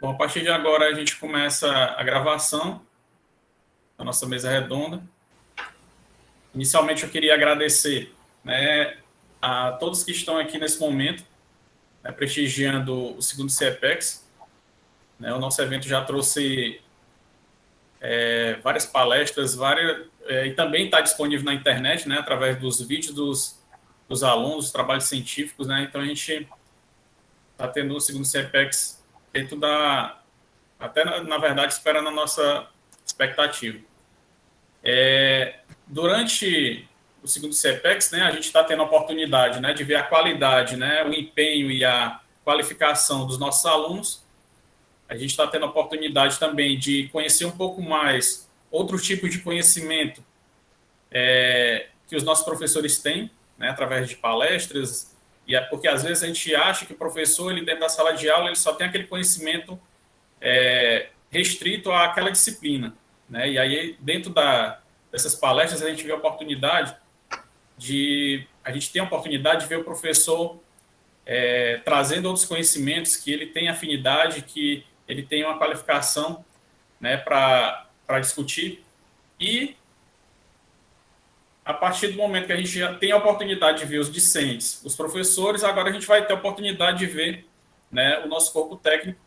Bom, a partir de agora a gente começa a gravação da nossa mesa redonda. Inicialmente eu queria agradecer, né, a todos que estão aqui nesse momento, né, prestigiando o segundo CEPEX. Né, o nosso evento já trouxe várias palestras, e também está disponível na internet, né, através dos vídeos dos alunos, dos trabalhos científicos. Né, então a gente está tendo o segundo CEPEX dentro até na verdade, esperando a nossa expectativa. Durante o segundo CEPEX, né, a gente está tendo a oportunidade, né, de ver a qualidade, né, o empenho e a qualificação dos nossos alunos. A gente está tendo a oportunidade também de conhecer um pouco mais outros tipos de conhecimento que os nossos professores têm, né, através de palestras, porque às vezes a gente acha que o professor, ele dentro da sala de aula, ele só tem aquele conhecimento restrito àquela disciplina, né? E aí, dentro dessas palestras, a gente tem a oportunidade de ver o professor trazendo outros conhecimentos que ele tem afinidade, que ele tem uma qualificação, né, para discutir. E, a partir do momento que a gente já tem a oportunidade de ver os discentes, os professores, agora a gente vai ter a oportunidade de ver, né, o nosso corpo técnico,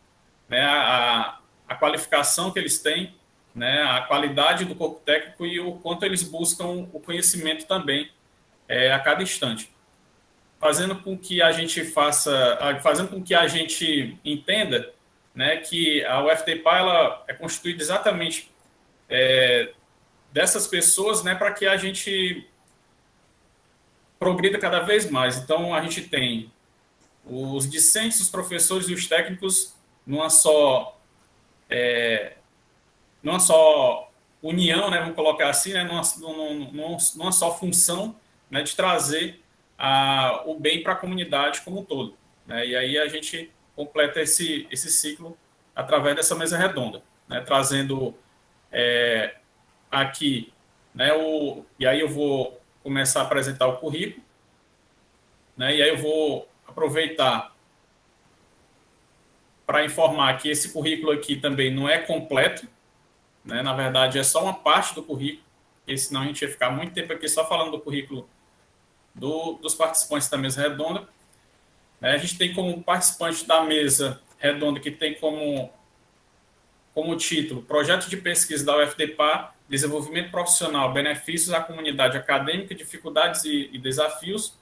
né, a qualificação que eles têm, né, a qualidade do corpo técnico e o quanto eles buscam o conhecimento também a cada instante, fazendo com que a gente entenda, né, que a UFTPA ela é constituída exatamente dessas pessoas, né, para que a gente progrida cada vez mais. Então, a gente tem os discentes, os professores e os técnicos numa só união, né, vamos colocar assim, né, numa só função, né, de trazer o bem para a comunidade como um todo. Né, e aí a gente completa esse ciclo através dessa mesa redonda, né, trazendo aqui, né, e aí eu vou começar a apresentar o currículo, né, e aí eu vou aproveitar para informar que esse currículo aqui também não é completo, né? Na verdade, é só uma parte do currículo, porque senão a gente ia ficar muito tempo aqui só falando do currículo dos participantes da mesa redonda. Né? A gente tem como participante da mesa redonda, que tem como título Projeto de Pesquisa da UFDPA, Desenvolvimento Profissional, Benefícios à Comunidade Acadêmica, Dificuldades e Desafios.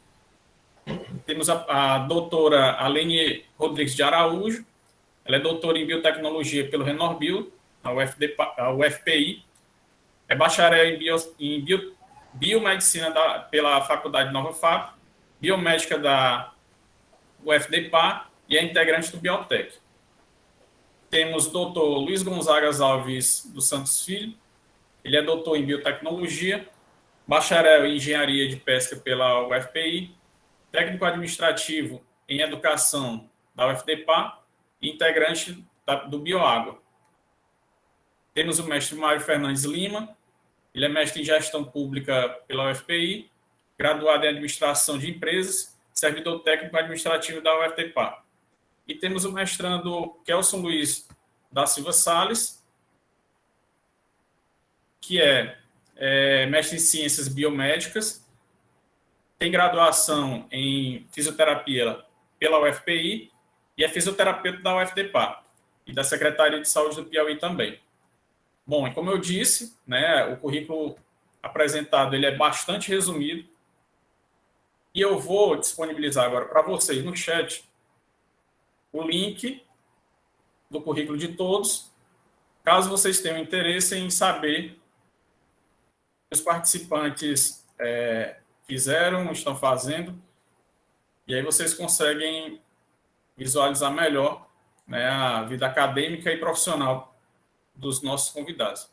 Temos a doutora Alene Rodrigues de Araújo, ela é doutora em Biotecnologia pelo Renorbio, a UFPI, é bacharel em Biomedicina pela Faculdade Nova FAP, biomédica da UFDPA e é integrante do Biotech. Temos o doutor Luiz Gonzaga Alves dos Santos Filho, ele é doutor em Biotecnologia, bacharel em Engenharia de Pesca pela UFPI, técnico administrativo em Educação da UFDPA e integrante do Bioágua. Temos o mestre Mário Fernandes Lima, ele é mestre em Gestão Pública pela UFPI, graduado em Administração de Empresas, servidor técnico administrativo da UFDPA. E temos o mestrando Kelson Luiz da Silva Salles, que é mestre em Ciências Biomédicas, tem graduação em Fisioterapia pela UFPI e é fisioterapeuta da UFDPA e da Secretaria de Saúde do Piauí também. Bom, e como eu disse, né, o currículo apresentado ele é bastante resumido e eu vou disponibilizar agora para vocês no chat o link do currículo de todos, caso vocês tenham interesse em saber o que os participantes fizeram, estão fazendo, e aí vocês conseguem visualizar melhor, né, a vida acadêmica e profissional dos nossos convidados.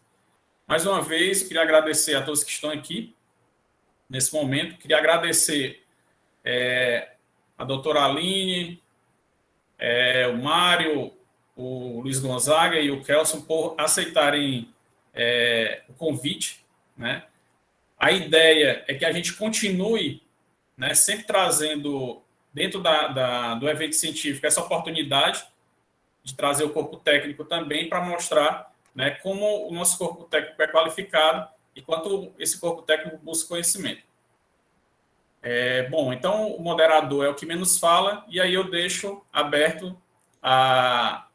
Mais uma vez, queria agradecer a todos que estão aqui nesse momento. Queria agradecer a doutora Aline, o Mário, o Luiz Gonzaga e o Kelson por aceitarem o convite. Né? A ideia é que a gente continue, né, sempre trazendo dentro do evento científico essa oportunidade, de trazer o corpo técnico também para mostrar, né, como o nosso corpo técnico é qualificado e quanto esse corpo técnico busca conhecimento. Bom, então o moderador é o que menos fala, e aí eu deixo aberto a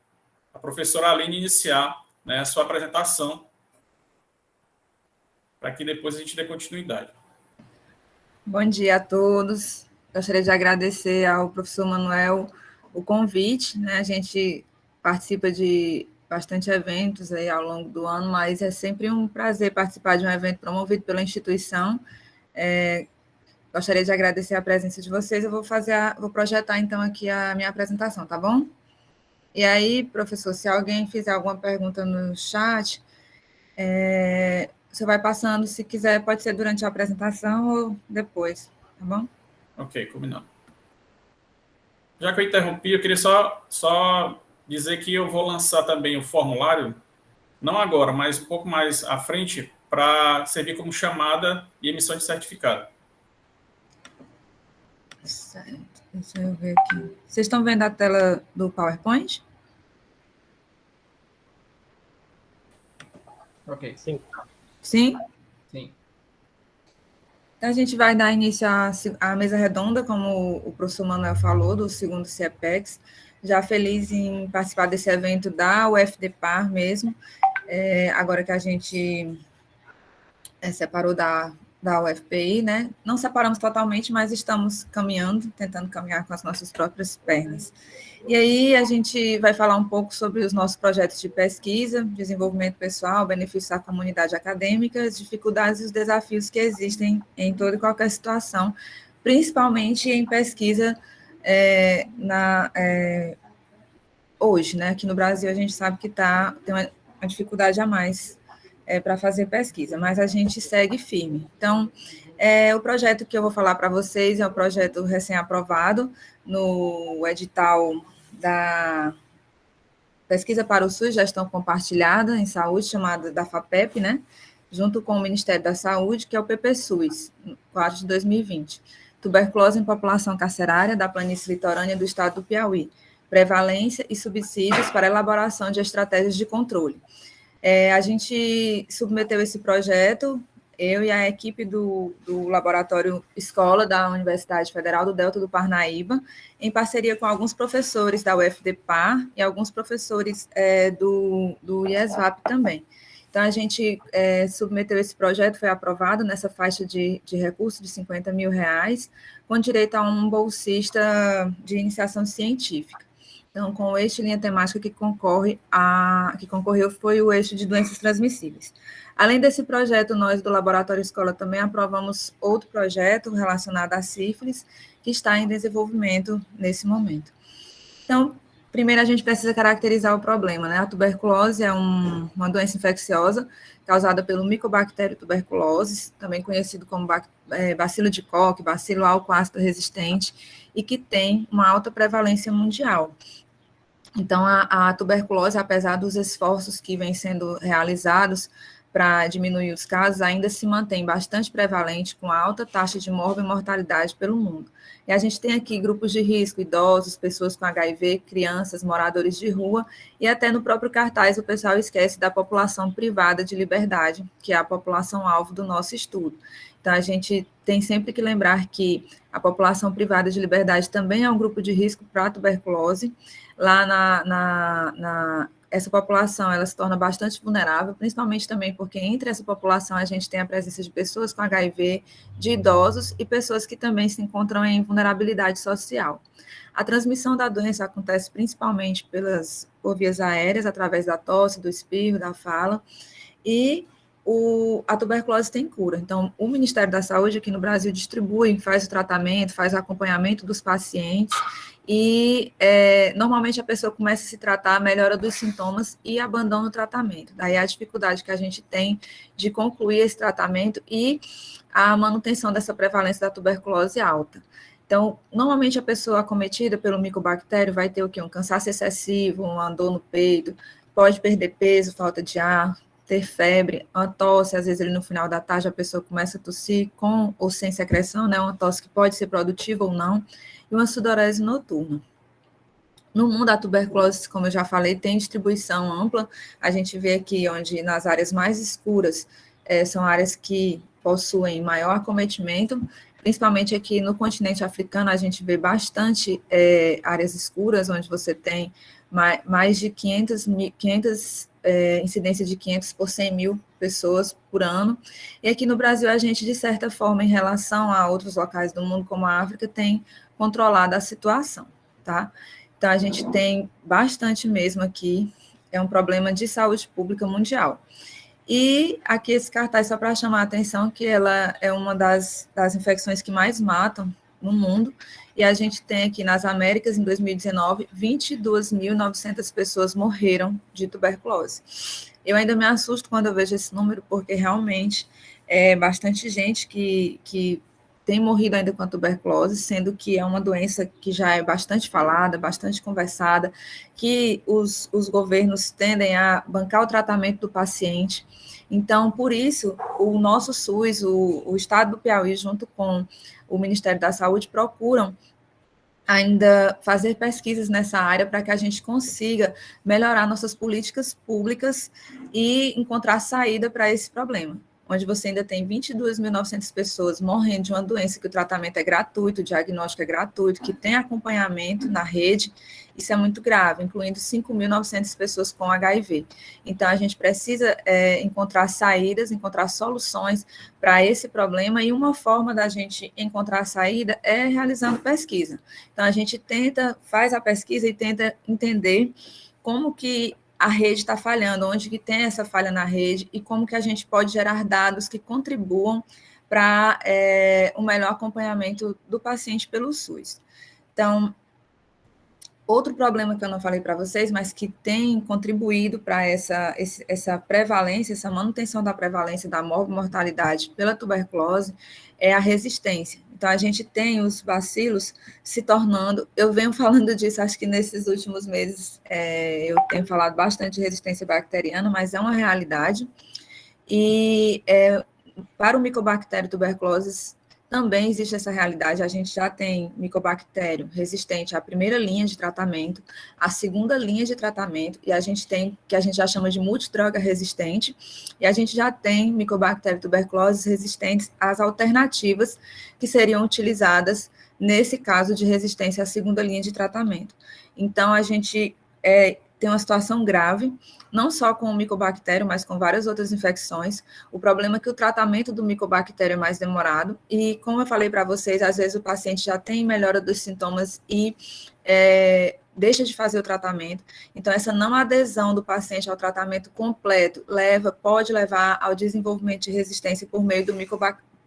professora Aline iniciar, né, a sua apresentação, para que depois a gente dê continuidade. Bom dia a todos. Gostaria de agradecer ao professor Manuel o convite, né? A gente participa de bastante eventos aí ao longo do ano, mas é sempre um prazer participar de um evento promovido pela instituição. Gostaria de agradecer a presença de vocês. Eu vou projetar então aqui a minha apresentação, tá bom? E aí, professor, se alguém fizer alguma pergunta no chat, você vai passando, se quiser, pode ser durante a apresentação ou depois, tá bom? Ok, combinado. Já que eu interrompi, eu queria só dizer que eu vou lançar também o formulário, não agora, mas um pouco mais à frente, para servir como chamada e emissão de certificado. Certo, deixa eu ver aqui. Vocês estão vendo a tela do PowerPoint? Ok, sim. Sim? Sim. Então, a gente vai dar início à mesa redonda, como o professor Manuel falou, do segundo CIEPEX. Já feliz em participar desse evento da UFDPAR mesmo, agora que a gente separou da UFPI, né? Não separamos totalmente, mas estamos caminhando, tentando caminhar com as nossas próprias pernas. E aí a gente vai falar um pouco sobre os nossos projetos de pesquisa, desenvolvimento pessoal, benefícios à comunidade acadêmica, as dificuldades e os desafios que existem em toda e qualquer situação, principalmente em pesquisa hoje, né? Aqui no Brasil a gente sabe que tem uma dificuldade a mais para fazer pesquisa, mas a gente segue firme. Então, o projeto que eu vou falar para vocês é um projeto recém-aprovado no edital da Pesquisa para o SUS, Gestão Compartilhada em Saúde, chamada da FAPEP, né? Junto com o Ministério da Saúde, que é o PPSUS, 4 de 2020. Tuberculose em população carcerária da planície litorânea do estado do Piauí. Prevalência e subsídios para elaboração de estratégias de controle. A gente submeteu esse projeto, eu e a equipe do Laboratório Escola da Universidade Federal do Delta do Parnaíba, em parceria com alguns professores da UFDPAR e alguns professores do IESVAP também. Então, a gente submeteu esse projeto, foi aprovado nessa faixa de recurso de R$50 mil, com direito a um bolsista de iniciação científica. Então, com o eixo linha temática que concorreu foi o eixo de doenças transmissíveis. Além desse projeto, nós do Laboratório Escola também aprovamos outro projeto relacionado à sífilis, que está em desenvolvimento nesse momento. Então, primeiro a gente precisa caracterizar o problema, né? A tuberculose é uma doença infecciosa causada pelo Mycobacterium tuberculosis, também conhecido como bacilo de Koch, bacilo álcool-ácido resistente, e que tem uma alta prevalência mundial. Então, a tuberculose, apesar dos esforços que vêm sendo realizados para diminuir os casos, ainda se mantém bastante prevalente, com alta taxa de mortalidade pelo mundo. E a gente tem aqui grupos de risco, idosos, pessoas com HIV, crianças, moradores de rua, e até no próprio cartaz o pessoal esquece da população privada de liberdade, que é a população-alvo do nosso estudo. Então, a gente tem sempre que lembrar que a população privada de liberdade também é um grupo de risco para a tuberculose. Lá essa população ela se torna bastante vulnerável, principalmente também porque entre essa população a gente tem a presença de pessoas com HIV, de idosos e pessoas que também se encontram em vulnerabilidade social. A transmissão da doença acontece principalmente por vias aéreas, através da tosse, do espirro, da fala, e a tuberculose tem cura. Então, o Ministério da Saúde aqui no Brasil distribui, faz o tratamento, faz o acompanhamento dos pacientes e normalmente a pessoa começa a se tratar, melhora dos sintomas e abandona o tratamento. Daí a dificuldade que a gente tem de concluir esse tratamento e a manutenção dessa prevalência da tuberculose alta. Então, normalmente a pessoa acometida pelo micobactério vai ter o quê? Um cansaço excessivo, uma dor no peito, pode perder peso, falta de ar, ter febre, uma tosse, às vezes ali no final da tarde a pessoa começa a tossir com ou sem secreção, né? Uma tosse que pode ser produtiva ou não, e uma sudorese noturna. No mundo, a tuberculose, como eu já falei, tem distribuição ampla. A gente vê aqui onde nas áreas mais escuras são áreas que possuem maior acometimento, principalmente aqui no continente africano, a gente vê bastante áreas escuras, onde você tem mais de 500 incidência de 500 por 100 mil pessoas por ano. E aqui no Brasil, a gente, de certa forma, em relação a outros locais do mundo, como a África, tem controlado a situação, tá? Então, a gente tem bastante mesmo aqui, é um problema de saúde pública mundial. E aqui esse cartaz só para chamar a atenção que ela é uma das infecções que mais matam no mundo, e a gente tem aqui nas Américas, em 2019, 22.900 pessoas morreram de tuberculose. Eu ainda me assusto quando eu vejo esse número, porque realmente é bastante gente que tem morrido ainda com a tuberculose, sendo que é uma doença que já é bastante falada, bastante conversada, que os governos tendem a bancar o tratamento do paciente. Então, por isso, o nosso SUS, o Estado do Piauí, junto com o Ministério da Saúde, procuram ainda fazer pesquisas nessa área para que a gente consiga melhorar nossas políticas públicas e encontrar saída para esse problema, onde você ainda tem 22.900 pessoas morrendo de uma doença que o tratamento é gratuito, o diagnóstico é gratuito, que tem acompanhamento na rede. Isso é muito grave, incluindo 5.900 pessoas com HIV. Então, a gente precisa encontrar saídas, encontrar soluções para esse problema, e uma forma da gente encontrar a saída é realizando pesquisa. Então, a gente faz a pesquisa e tenta entender como que a rede está falhando, onde que tem essa falha na rede, e como que a gente pode gerar dados que contribuam para o melhor acompanhamento do paciente pelo SUS. Então, outro problema que eu não falei para vocês, mas que tem contribuído para essa prevalência, essa manutenção da prevalência da mortalidade pela tuberculose, é a resistência. Então, a gente tem os bacilos se tornando, eu venho falando disso, acho que nesses últimos meses eu tenho falado bastante de resistência bacteriana, mas é uma realidade. E para o Mycobacterium tuberculosis, também existe essa realidade. A gente já tem micobactério resistente à primeira linha de tratamento, à segunda linha de tratamento, e a gente tem, que a gente já chama de multidroga resistente, e a gente já tem micobactério tuberculose resistentes às alternativas que seriam utilizadas nesse caso de resistência à segunda linha de tratamento. Então, a gente tem uma situação grave, não só com o micobactério, mas com várias outras infecções. O problema é que o tratamento do micobactério é mais demorado, e como eu falei para vocês, às vezes o paciente já tem melhora dos sintomas e deixa de fazer o tratamento. Então, essa não adesão do paciente ao tratamento completo pode levar ao desenvolvimento de resistência por meio do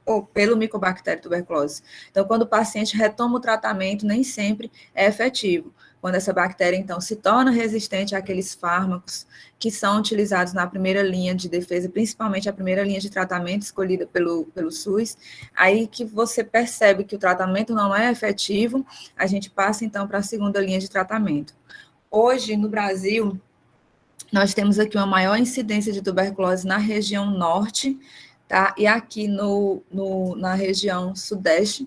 ou pelo micobactério tuberculose. Então, quando o paciente retoma o tratamento, nem sempre é efetivo. Quando essa bactéria, então, se torna resistente àqueles fármacos que são utilizados na primeira linha de defesa, principalmente a primeira linha de tratamento escolhida pelo SUS, aí que você percebe que o tratamento não é efetivo, a gente passa, então, para a segunda linha de tratamento. Hoje, no Brasil, nós temos aqui uma maior incidência de tuberculose na região norte, tá? E aqui na região sudeste,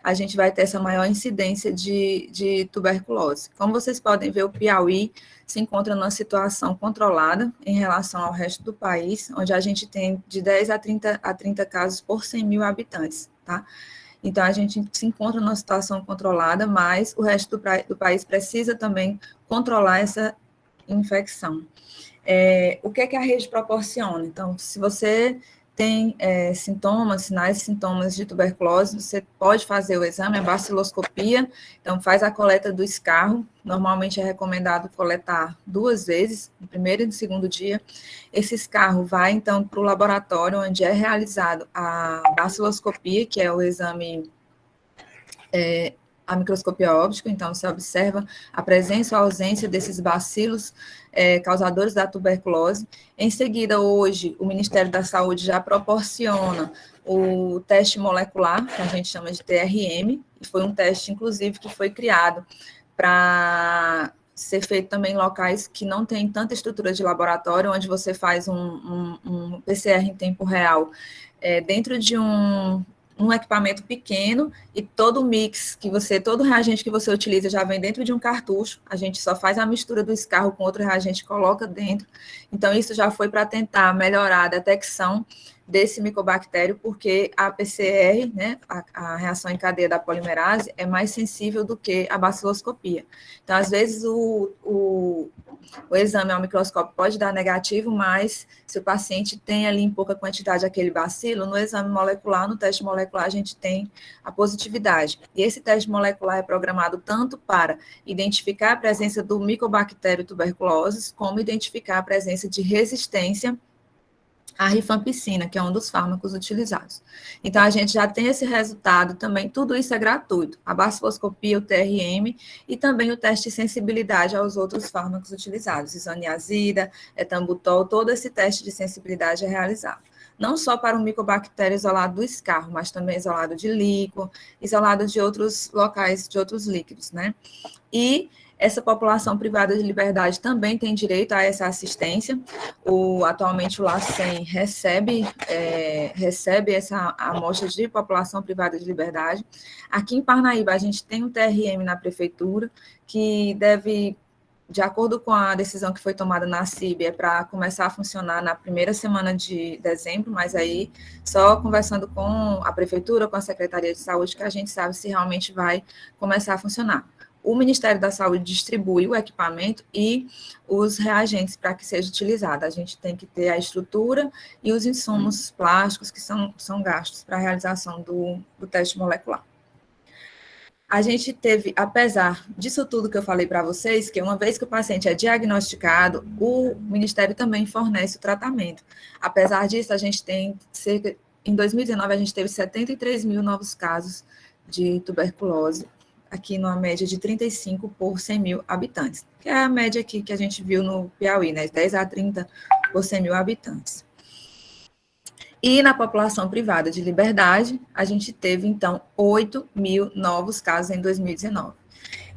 a gente vai ter essa maior incidência de tuberculose. Como vocês podem ver, o Piauí se encontra numa situação controlada em relação ao resto do país, onde a gente tem de 10 a 30 casos por 100 mil habitantes, tá? Então, a gente se encontra numa situação controlada, mas o resto do país precisa também controlar essa infecção. O que é que a rede proporciona? Então, se você tem sinais e sintomas de tuberculose, você pode fazer o exame, a baciloscopia, então faz a coleta do escarro, normalmente é recomendado coletar 2 vezes, no primeiro e no segundo dia. Esse escarro vai, então, para o laboratório, onde é realizado a baciloscopia, que é o exame a microscopia óptica, então você observa a presença ou ausência desses bacilos causadores da tuberculose. Em seguida, hoje, o Ministério da Saúde já proporciona o teste molecular, que a gente chama de TRM, e foi um teste, inclusive, que foi criado para ser feito também em locais que não tem tanta estrutura de laboratório, onde você faz um PCR em tempo real dentro de um num equipamento pequeno e todo o mix todo reagente que você utiliza já vem dentro de um cartucho, a gente só faz a mistura do escarro com outro reagente e coloca dentro. Então, isso já foi para tentar melhorar a detecção desse micobactério, porque a PCR, né, a reação em cadeia da polimerase, é mais sensível do que a baciloscopia. Então, às vezes, o exame ao microscópio pode dar negativo, mas se o paciente tem ali em pouca quantidade aquele bacilo, no exame molecular, no teste molecular, a gente tem a positividade. E esse teste molecular é programado tanto para identificar a presença do micobactério tuberculose, como identificar a presença de resistência a rifampicina, que é um dos fármacos utilizados. Então, a gente já tem esse resultado também, tudo isso é gratuito, a baciloscopia, o TRM e também o teste de sensibilidade aos outros fármacos utilizados, isoniazida, etambutol, todo esse teste de sensibilidade é realizado. Não só para o micobactério isolado do escarro, mas também isolado de líquor, isolado de outros locais, de outros líquidos, né? E essa população privada de liberdade também tem direito a essa assistência. Atualmente o LACEN recebe essa amostra de população privada de liberdade. Aqui em Parnaíba, a gente tem um TRM na prefeitura, que deve, de acordo com a decisão que foi tomada na CIB, é para começar a funcionar na primeira semana de dezembro, mas aí só conversando com a prefeitura, com a Secretaria de Saúde, que a gente sabe se realmente vai começar a funcionar. O Ministério da Saúde distribui o equipamento e os reagentes para que seja utilizado. A gente tem que ter a estrutura e os insumos plásticos que são gastos para a realização do teste molecular. A gente teve, apesar disso tudo que eu falei para vocês, que uma vez que o paciente é diagnosticado, o Ministério também fornece o tratamento. Apesar disso, a gente tem em 2019, a gente teve 73 mil novos casos de tuberculose, aqui numa média de 35 por 100 mil habitantes, que é a média aqui que a gente viu no Piauí, né, 10 a 30 por 100 mil habitantes. E na população privada de liberdade, a gente teve, então, 8 mil novos casos em 2019.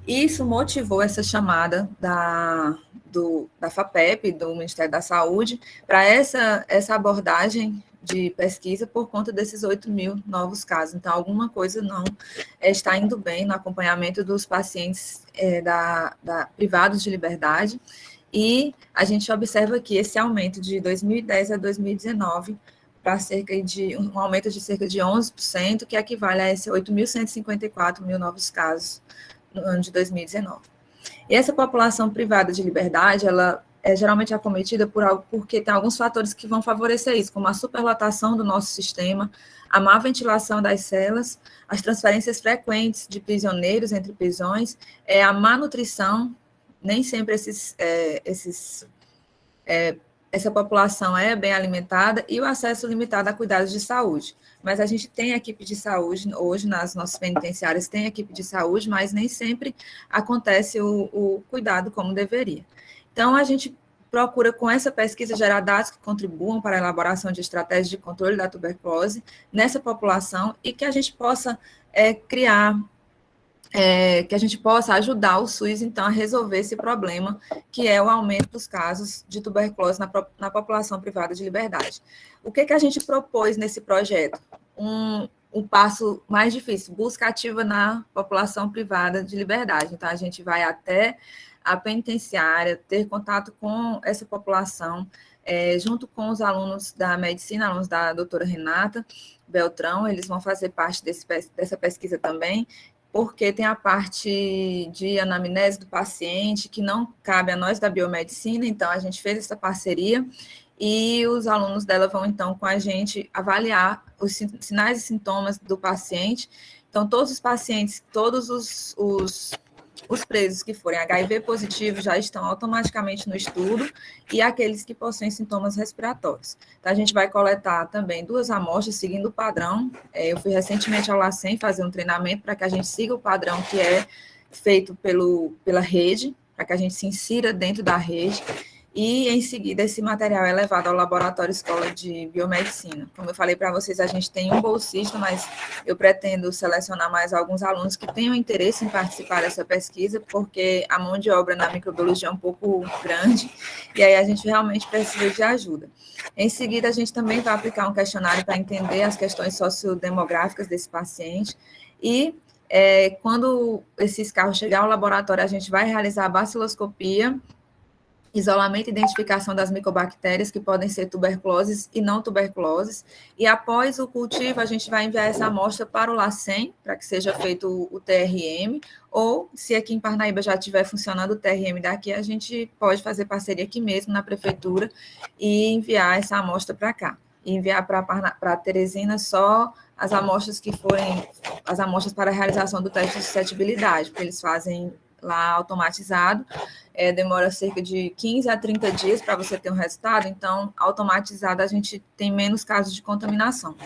Isso motivou essa chamada da FAPEP, do Ministério da Saúde, para essa abordagem de pesquisa por conta desses 8 mil novos casos. Então, alguma coisa não está indo bem no acompanhamento dos pacientes privados de liberdade, e a gente observa aqui esse aumento de 2010 a 2019 para cerca de um aumento de cerca de 11%, que equivale a esse 8.154 mil novos casos no ano de 2019. E essa população privada de liberdade, ela é geralmente acometida porque tem alguns fatores que vão favorecer isso, como a superlotação do nosso sistema, a má ventilação das celas, as transferências frequentes de prisioneiros entre prisões, a má nutrição, nem sempre essa população é bem alimentada, e o acesso limitado a cuidados de saúde. Mas a gente tem equipe de saúde, hoje nas nossas penitenciárias tem equipe de saúde, mas nem sempre acontece o cuidado como deveria. Então, a gente procura, com essa pesquisa, gerar dados que contribuam para a elaboração de estratégias de controle da tuberculose nessa população, e que a gente possa que a gente possa ajudar o SUS, então, a resolver esse problema, que é o aumento dos casos de tuberculose na população privada de liberdade. O que a gente propôs nesse projeto? Um passo mais difícil, busca ativa na população privada de liberdade. Então, a gente vai até a penitenciária, ter contato com essa população, junto com os alunos da medicina, alunos da doutora Renata Beltrão, eles vão fazer parte dessa pesquisa também, porque tem a parte de anamnese do paciente, que não cabe a nós da biomedicina, então a gente fez essa parceria, e os alunos dela vão, então, com a gente avaliar os sinais e sintomas do paciente. Então, todos os pacientes, todos os presos que forem HIV positivos já estão automaticamente no estudo, e aqueles que possuem sintomas respiratórios. Então, a gente vai coletar também 2 amostras, seguindo o padrão. Eu fui recentemente ao LACEN fazer um treinamento para que a gente siga o padrão que é feito pela rede, para que a gente se insira dentro da rede. e, em seguida, esse material é levado ao Laboratório Escola de Biomedicina. Como eu falei para vocês, a gente tem um bolsista, mas eu pretendo selecionar mais alguns alunos que tenham interesse em participar dessa pesquisa, porque a mão de obra na microbiologia é um pouco grande, e aí a gente realmente precisa de ajuda. Em seguida, a gente também vai aplicar um questionário para entender as questões sociodemográficas desse paciente, e quando esses carros chegar ao laboratório, a gente vai realizar a baciloscopia, isolamento e identificação das micobactérias, que podem ser tuberculoses e não tuberculoses, e após o cultivo, a gente vai enviar essa amostra para o LACEN, para que seja feito o TRM, ou, se aqui em Parnaíba já estiver funcionando o TRM daqui, a gente pode fazer parceria aqui mesmo, na prefeitura, e enviar essa amostra para cá. E enviar para Teresina só as amostras que forem, as amostras para a realização do teste de suscetibilidade, porque eles fazem lá automatizado, demora cerca de 15 a 30 dias para você ter um resultado, então, automatizado, a gente tem menos casos de contaminação.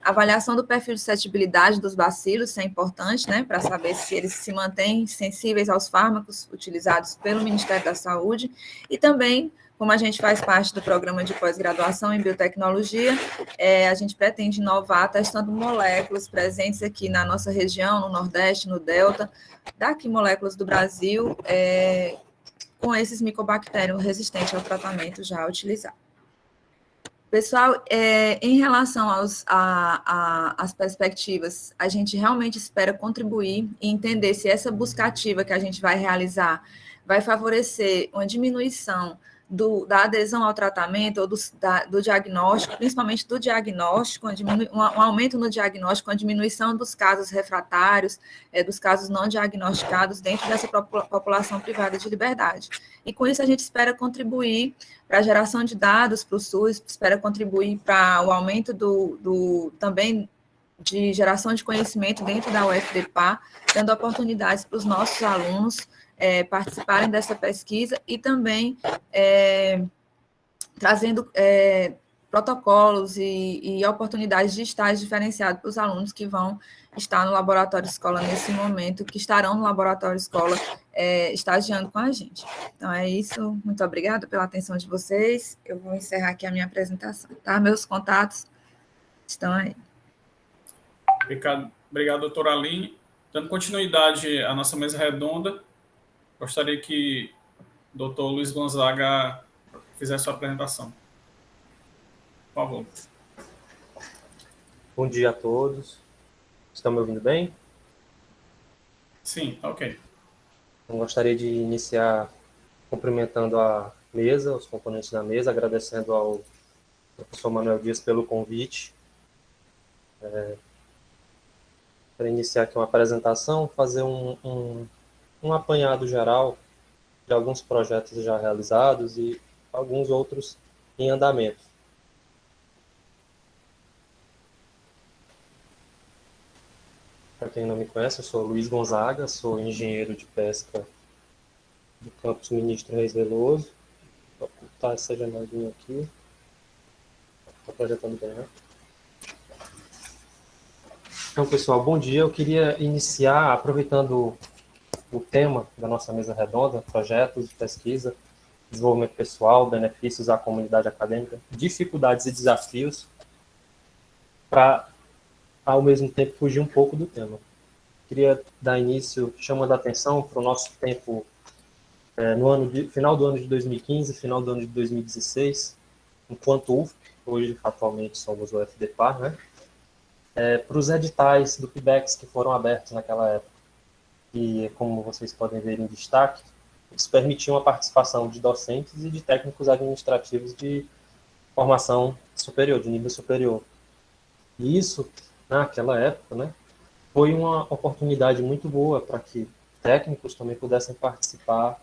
A avaliação do perfil de suscetibilidade dos bacilos, isso é importante, né, para saber se eles se mantêm sensíveis aos fármacos utilizados pelo Ministério da Saúde, e também, como a gente faz parte do programa de pós-graduação em biotecnologia, a gente pretende inovar testando moléculas presentes aqui na nossa região, no Nordeste, no Delta, daqui moléculas do Brasil, com esses micobactérios resistentes ao tratamento já utilizado. Pessoal, em relação às perspectivas, a gente realmente espera contribuir e entender se essa busca ativa que a gente vai realizar vai favorecer uma diminuição da adesão ao tratamento ou do diagnóstico, principalmente do diagnóstico, um aumento no diagnóstico, a diminuição dos casos refratários, dos casos não diagnosticados dentro dessa população privada de liberdade. E com isso a gente espera contribuir para a geração de dados para o SUS, espera contribuir para o aumento também de geração de conhecimento dentro da UFDPA, dando oportunidades para os nossos alunos participarem dessa pesquisa e também trazendo protocolos e oportunidades de estágio diferenciado para os alunos que vão estar no Laboratório Escola nesse momento, que estarão no Laboratório Escola estagiando com a gente. Então, é isso. Muito obrigada pela atenção de vocês. Eu vou encerrar aqui a minha apresentação, tá? Meus contatos estão aí. Obrigado, doutora Aline. Dando continuidade à nossa mesa redonda, gostaria que o doutor Luiz Gonzaga fizesse sua apresentação. Por favor. Bom dia a todos. Estão me ouvindo bem? Sim, ok. Eu gostaria de iniciar cumprimentando a mesa, os componentes da mesa, agradecendo ao professor Manuel Dias pelo convite. Para iniciar aqui uma apresentação, fazer um apanhado geral de alguns projetos já realizados e alguns outros em andamento. Para quem não me conhece, eu sou Luiz Gonzaga, sou engenheiro de pesca do campus Ministro Reis Veloso. Vou ocultar essa janelinha aqui. Está projetando bem, né? Então, pessoal, bom dia. Eu queria iniciar aproveitando o tema da nossa mesa redonda, projetos de pesquisa, desenvolvimento pessoal, benefícios à comunidade acadêmica, dificuldades e desafios, para, ao mesmo tempo, fugir um pouco do tema. Queria dar início chamando a atenção para o nosso tempo final do ano de 2015, final do ano de 2016, enquanto UFP, hoje atualmente somos o UFDPA, né? Para os editais do PIBEX que foram abertos naquela época. E, como vocês podem ver em destaque, eles permitiam a participação de docentes e de técnicos administrativos de formação superior, de nível superior. E isso, naquela época, né, foi uma oportunidade muito boa para que técnicos também pudessem participar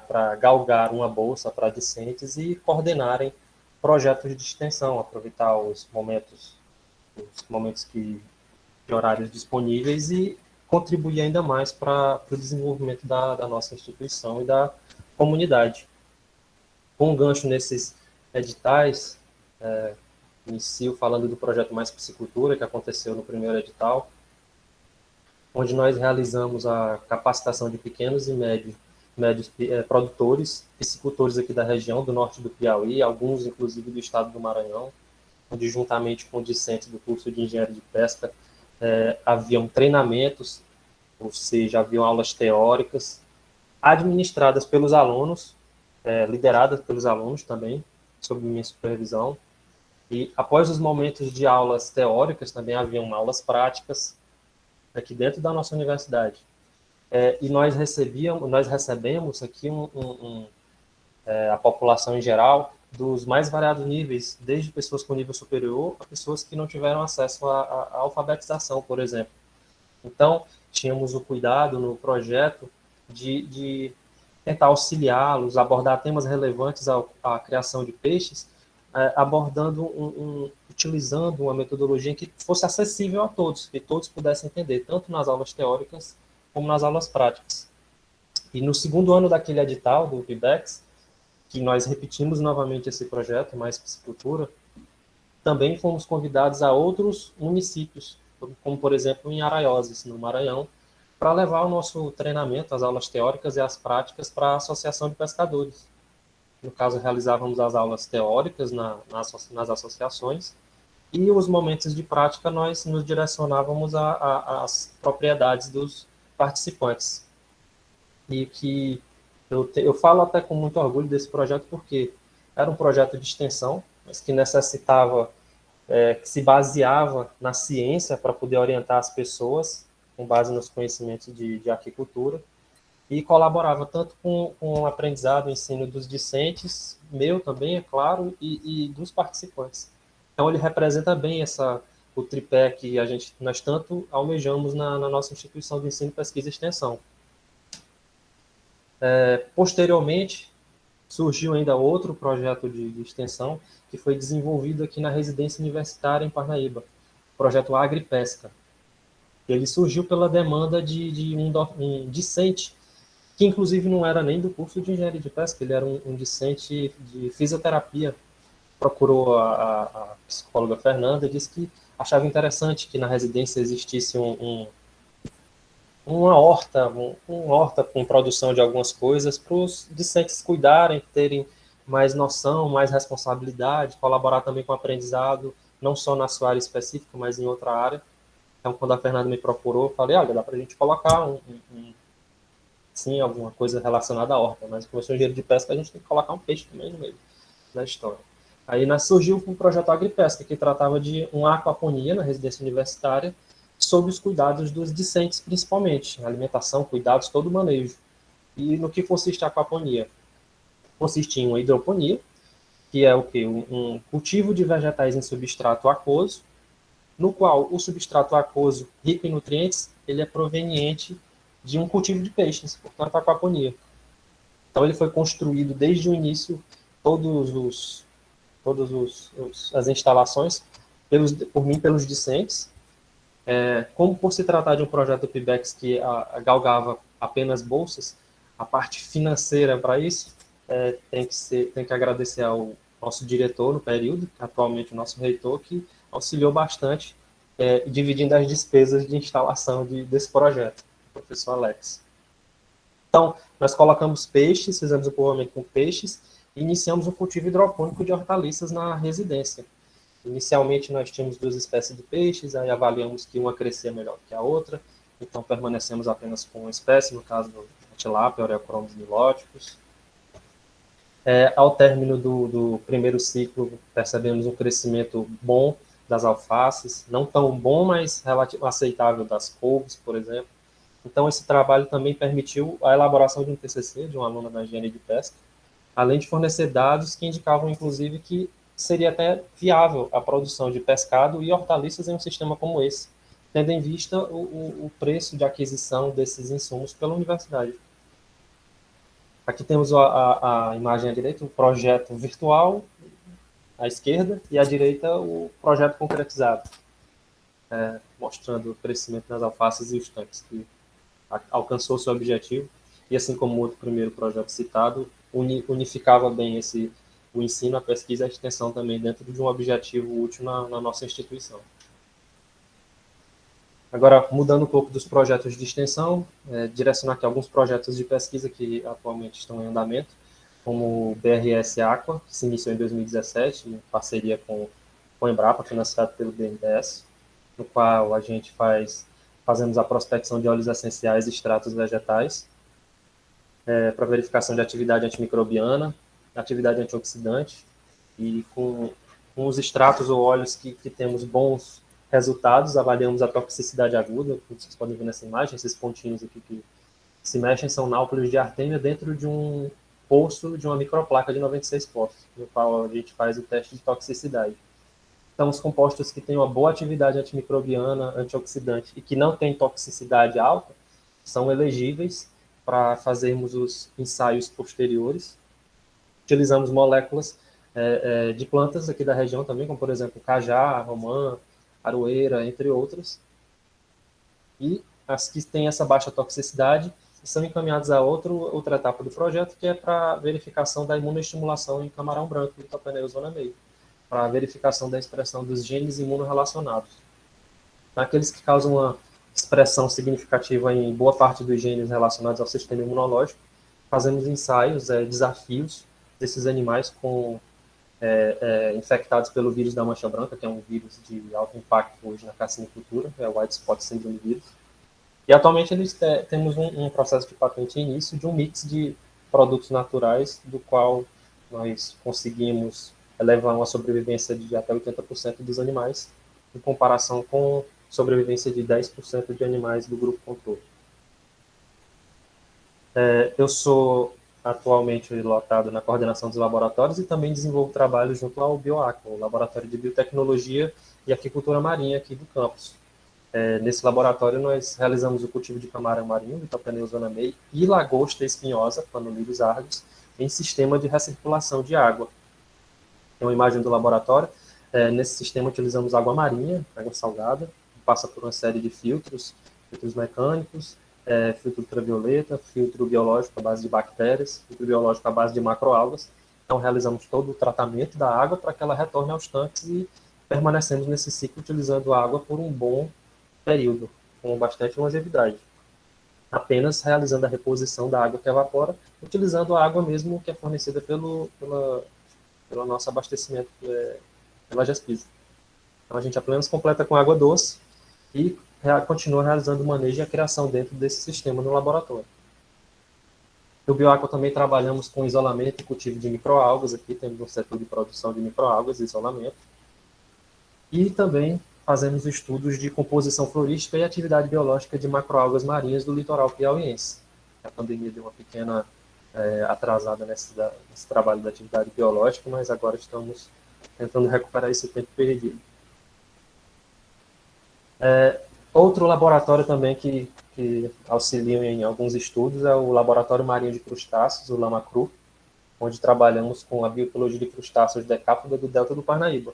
para galgar uma bolsa para discentes e coordenarem projetos de extensão, aproveitar os momentos de horários disponíveis e contribuir ainda mais para o desenvolvimento da nossa instituição e da comunidade. Com um gancho nesses editais, inicio falando do projeto Mais Piscicultura, que aconteceu no primeiro edital, onde nós realizamos a capacitação de pequenos e médios médios produtores, piscicultores aqui da região, do norte do Piauí, alguns inclusive do estado do Maranhão, onde juntamente com discentes do curso de engenharia de pesca haviam treinamentos, ou seja, haviam aulas teóricas, administradas pelos alunos, lideradas pelos alunos também, sob minha supervisão. E após os momentos de aulas teóricas, também haviam aulas práticas aqui dentro da nossa universidade. E nós recebemos aqui a população em geral dos mais variados níveis, desde pessoas com nível superior a pessoas que não tiveram acesso à alfabetização, por exemplo. Então, tínhamos o cuidado no projeto de tentar auxiliá-los, abordar temas relevantes à criação de peixes, utilizando uma metodologia que fosse acessível a todos, que todos pudessem entender, tanto nas aulas teóricas como nas aulas práticas. E no segundo ano daquele edital, do PIBEX, que nós repetimos novamente esse projeto, Mais Piscicultura, também fomos convidados a outros municípios, como, por exemplo, em Araioses, no Maranhão, para levar o nosso treinamento, as aulas teóricas e as práticas para a Associação de Pescadores. No caso, realizávamos as aulas teóricas nas associações e os momentos de prática nós nos direcionávamos às propriedades dos participantes. E que eu falo até com muito orgulho desse projeto porque era um projeto de extensão, mas que necessitava, que se baseava na ciência para poder orientar as pessoas com base nos conhecimentos de aquicultura, e colaborava tanto com o aprendizado e ensino dos discentes, meu também, é claro, e dos participantes. Então, ele representa bem o tripé que nós tanto almejamos na nossa instituição de ensino, pesquisa e extensão. Posteriormente, surgiu ainda outro projeto de extensão que foi desenvolvido aqui na residência universitária em Parnaíba, o projeto Agripesca. Ele surgiu pela demanda de um discente, que inclusive não era nem do curso de engenharia de pesca, ele era um discente de fisioterapia. Procurou a psicóloga Fernanda e disse que achava interessante que na residência existisse uma horta com produção de algumas coisas para os discentes cuidarem, terem mais noção, mais responsabilidade, colaborar também com o aprendizado, não só na sua área específica, mas em outra área. Então, quando a Fernanda me procurou, eu falei, olha, dá para a gente colocar sim, alguma coisa relacionada à horta, mas como eu sou engenheiro de pesca, a gente tem que colocar um peixe também no meio da história. Aí surgiu um projeto Agripesca, que tratava de uma aquaponia na residência universitária, sob os cuidados dos discentes, principalmente, alimentação, cuidados, todo o manejo. E no que consiste a aquaponia? Consiste em uma hidroponia, que é o quê? Um cultivo de vegetais em substrato aquoso, no qual o substrato aquoso, rico em nutrientes, ele é proveniente de um cultivo de peixes, portanto, a aquaponia. Então, ele foi construído desde o início, todas as instalações, por mim, pelos discentes. Como por se tratar de um projeto do PIBEX que galgava apenas bolsas, a parte financeira para isso tem que agradecer ao nosso diretor no período, atualmente o nosso reitor, que auxiliou bastante, dividindo as despesas de instalação desse projeto, o professor Alex. Então, nós colocamos peixes, fizemos o povoamento com peixes, e iniciamos um cultivo hidropônico de hortaliças na residência. Inicialmente, nós tínhamos 2 espécies de peixes, aí avaliamos que uma crescia melhor que a outra, então permanecemos apenas com uma espécie, no caso do tilápia, Oreochromos nilóticos. Ao término do primeiro ciclo, percebemos um crescimento bom das alfaces, não tão bom, mas aceitável das couves, por exemplo. Então, esse trabalho também permitiu a elaboração de um TCC de uma aluna da engenharia de pesca, além de fornecer dados que indicavam, inclusive, que seria até viável a produção de pescado e hortaliças em um sistema como esse, tendo em vista o preço de aquisição desses insumos pela universidade. Aqui temos a imagem à direita, o projeto virtual, à esquerda, e à direita o projeto concretizado, mostrando o crescimento das alfaces e os tanques, que alcançou seu objetivo, e assim como o outro primeiro projeto citado, unificava bem o ensino, a pesquisa e a extensão também dentro de um objetivo útil na nossa instituição. Agora, mudando um pouco dos projetos de extensão, direcionar aqui alguns projetos de pesquisa que atualmente estão em andamento, como o BRS Aqua, que se iniciou em 2017, em parceria com o Embrapa, financiado pelo BNDES, no qual a gente fazemos a prospecção de óleos essenciais e extratos vegetais, para verificação de atividade antimicrobiana, atividade antioxidante, e com os extratos ou óleos que temos bons resultados, avaliamos a toxicidade aguda, como vocês podem ver nessa imagem, esses pontinhos aqui que se mexem são náuplios de artêmia dentro de um poço de uma microplaca de 96 postos, no qual a gente faz o teste de toxicidade. Então, os compostos que têm uma boa atividade antimicrobiana, antioxidante e que não têm toxicidade alta, são elegíveis para fazermos os ensaios posteriores. Utilizamos moléculas de plantas aqui da região também, como por exemplo cajá, romã, aroeira, entre outras. E as que têm essa baixa toxicidade são encaminhadas a outra etapa do projeto, que é para verificação da imunoestimulação em camarão branco do Itapeneus zona meio, para verificação da expressão dos genes imunorrelacionados. Aqueles que causam uma expressão significativa em boa parte dos genes relacionados ao sistema imunológico, fazemos ensaios, desafios desses animais infectados pelo vírus da mancha branca, que é um vírus de alto impacto hoje na carcinicultura, é o White Spot Syndrome vírus. E atualmente temos um processo de patente em início de um mix de produtos naturais, do qual nós conseguimos levar uma sobrevivência de até 80% dos animais, em comparação com sobrevivência de 10% de animais do grupo controle. Eu sou atualmente lotado na coordenação dos laboratórios e também desenvolvo trabalho junto ao BioAqua, o Laboratório de Biotecnologia e Aquicultura Marinha aqui do campus. Nesse laboratório, nós realizamos o cultivo de camarão marinho, Itapeneus zona meio, e lagosta espinhosa, Panulidus argus, em sistema de recirculação de água. Tem uma imagem do laboratório. Nesse sistema, utilizamos água marinha, água salgada, que passa por uma série de filtros mecânicos, filtro ultravioleta, filtro biológico à base de bactérias, filtro biológico à base de macroalgas. Então, realizamos todo o tratamento da água para que ela retorne aos tanques e permanecemos nesse ciclo utilizando a água por um bom período, com bastante longevidade. Apenas realizando a reposição da água que evapora, utilizando a água mesmo que é fornecida pelo nosso abastecimento pela Gespisa. Então, a gente apenas completa com água doce e continua realizando o manejo e a criação dentro desse sistema no laboratório. No BioAqua também trabalhamos com isolamento e cultivo de microalgas, aqui temos um setor de produção de microalgas e isolamento. E também fazemos estudos de composição florística e atividade biológica de macroalgas marinhas do litoral piauiense. A pandemia deu uma pequena atrasada nesse trabalho da atividade biológica, mas agora estamos tentando recuperar esse tempo perdido. Outro laboratório também que auxilia em alguns estudos é o Laboratório Marinho de Crustáceos, o LAMACRU, onde trabalhamos com a biopologia de crustáceos decápoda do Delta do Parnaíba.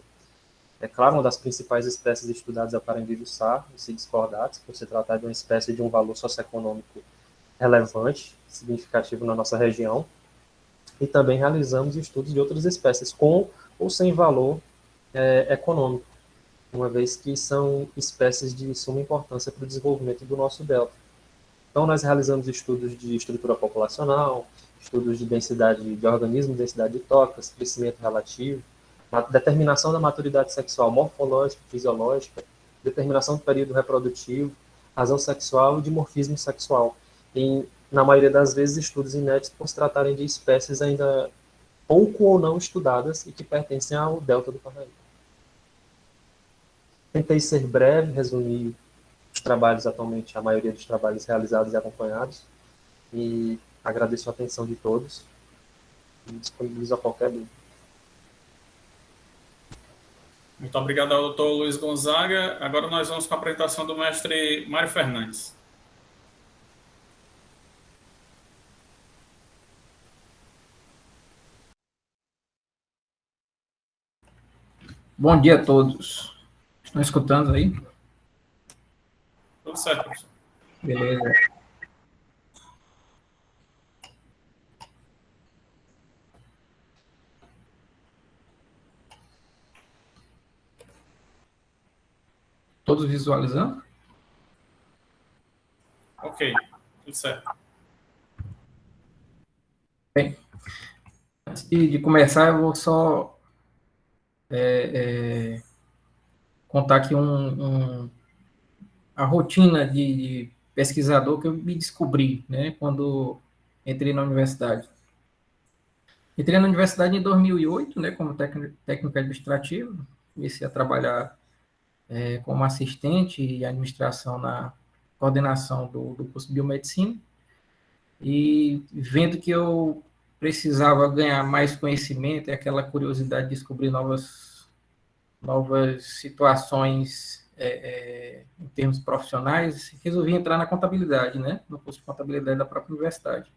É claro, uma das principais espécies estudadas é o caranguejo-sá, o Cides cordatus, por se tratar de uma espécie de um valor socioeconômico relevante, significativo na nossa região. E também realizamos estudos de outras espécies com ou sem valor econômico, uma vez que são espécies de suma importância para o desenvolvimento do nosso delta. Então, nós realizamos estudos de estrutura populacional, estudos de densidade de organismos, densidade de tocas, crescimento relativo, determinação da maturidade sexual morfológica, fisiológica, determinação do período reprodutivo, razão sexual e dimorfismo sexual. Na maioria das vezes, estudos inéditos por se tratarem de espécies ainda pouco ou não estudadas e que pertencem ao Delta do Parnaíba. Tentei ser breve, resumir os trabalhos atualmente, a maioria dos trabalhos realizados e acompanhados, e agradeço a atenção de todos e disponibilizo a qualquer dúvida. Muito obrigado ao doutor Luiz Gonzaga. Agora nós vamos com a apresentação do mestre Mário Fernandes. Bom dia a todos. Estão escutando aí? Tudo certo, professor. Beleza. Todos visualizando? Tudo certo. Bem, antes de começar, eu vou só contar aqui a rotina de pesquisador que eu me descobri, né, quando entrei na universidade. Entrei na universidade em 2008, né, como técnico administrativo, comecei a trabalhar como assistente e administração na coordenação do curso de biomedicina, e vendo que eu precisava ganhar mais conhecimento e aquela curiosidade de descobrir novas situações em termos profissionais, resolvi entrar na contabilidade, né, no curso de contabilidade da própria universidade.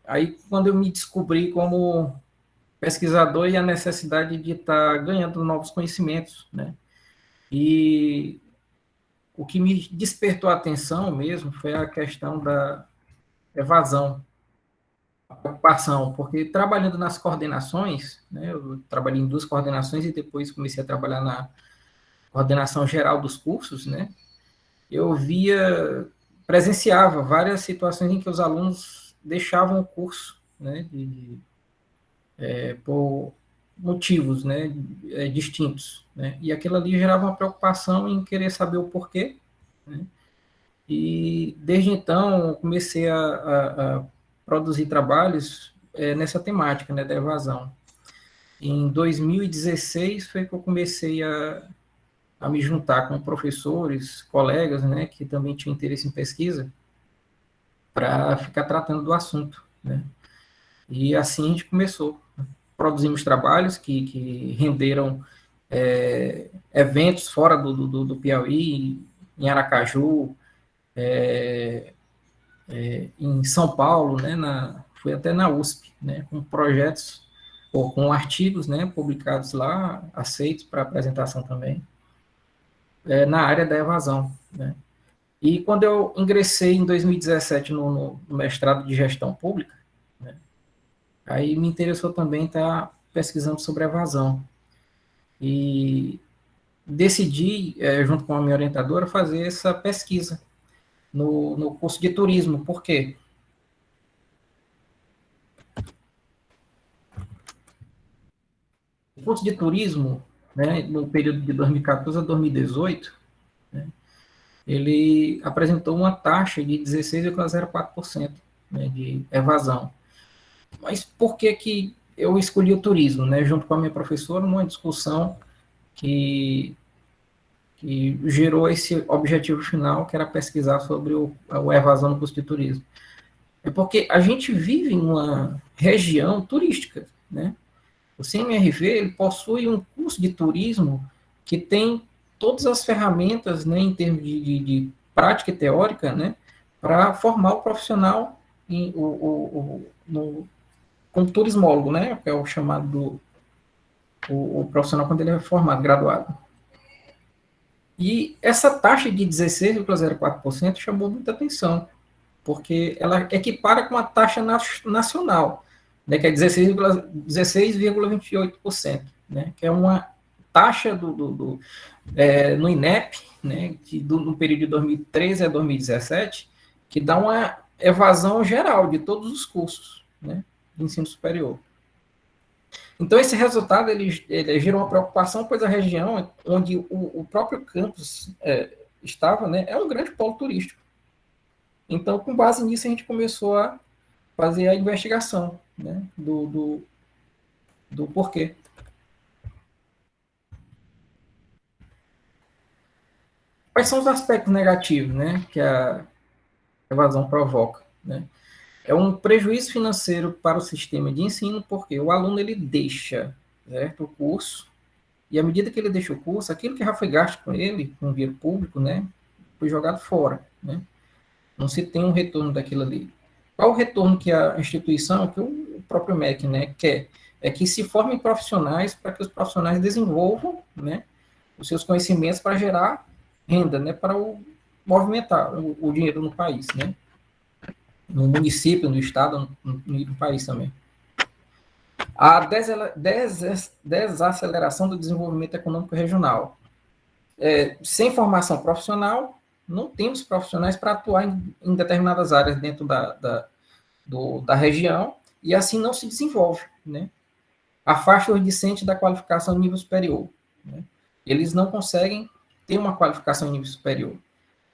Aí quando eu me descobri como pesquisador e a necessidade de estar ganhando novos conhecimentos, né, e o que me despertou a atenção mesmo foi a questão da evasão, a preocupação, porque trabalhando nas coordenações, né, eu trabalhei em 2 coordenações e depois comecei a trabalhar na coordenação geral dos cursos, né, eu presenciava várias situações em que os alunos deixavam o curso, né, por motivos, né, distintos, né, e aquilo ali gerava uma preocupação em querer saber o porquê, né, e desde então eu comecei a produzir trabalhos nessa temática, né, da evasão. Em 2016 foi que eu comecei a me juntar com professores, colegas, né, que também tinham interesse em pesquisa, para ficar tratando do assunto, né, e assim a gente começou. Produzimos trabalhos que renderam eventos fora do Piauí, em Aracaju, em São Paulo, né, foi até na USP, né, com projetos, ou com artigos, né, publicados lá, aceitos para apresentação também, na área da evasão, né. E quando eu ingressei em 2017 no mestrado de gestão pública, né, aí me interessou também estar pesquisando sobre evasão. E decidi, junto com a minha orientadora, fazer essa pesquisa no curso de turismo. Por quê? O curso de turismo, né, no período de 2014 a 2018, né, ele apresentou uma taxa de 16,04%, né, de evasão. Mas por que eu escolhi o turismo, né, junto com a minha professora, numa discussão que gerou esse objetivo final, que era pesquisar sobre a evasão no curso de turismo? É porque a gente vive em uma região turística, né? O CMRV ele possui um curso de turismo que tem todas as ferramentas, né, em termos de prática e teórica, né, para formar o profissional como turismólogo, né, que é o chamado o profissional quando ele é formado, graduado. E essa taxa de 16,04% chamou muita atenção, porque ela equipara com a taxa nacional, né, que é 16,28%, né, que é uma taxa no INEP, né, no período de 2013 a 2017, que dá uma evasão geral de todos os cursos, né, de ensino superior. Então, esse resultado ele gerou uma preocupação, pois a região onde o próprio campus estava, né, é um grande polo turístico. Então, com base nisso, a gente começou a fazer a investigação, né, do porquê. Quais são os aspectos negativos, né, que a evasão provoca, né? É um prejuízo financeiro para o sistema de ensino, porque o aluno ele deixa, certo, o curso, e à medida que ele deixa o curso, aquilo que já foi gasto com ele, com dinheiro público, né, foi jogado fora, né? Não se tem um retorno daquilo ali. Qual o retorno que a instituição, que o próprio MEC, né, quer? É que se formem profissionais para que os profissionais desenvolvam, né, os seus conhecimentos para gerar renda, né, para movimentar o dinheiro no país, né, no município, no estado, no país também. A desaceleração do desenvolvimento econômico regional. Sem formação profissional, não temos profissionais para atuar em determinadas áreas dentro da região, e assim não se desenvolve, né? Afasta os discentes da qualificação nível superior, né? Eles não conseguem ter uma qualificação em nível superior.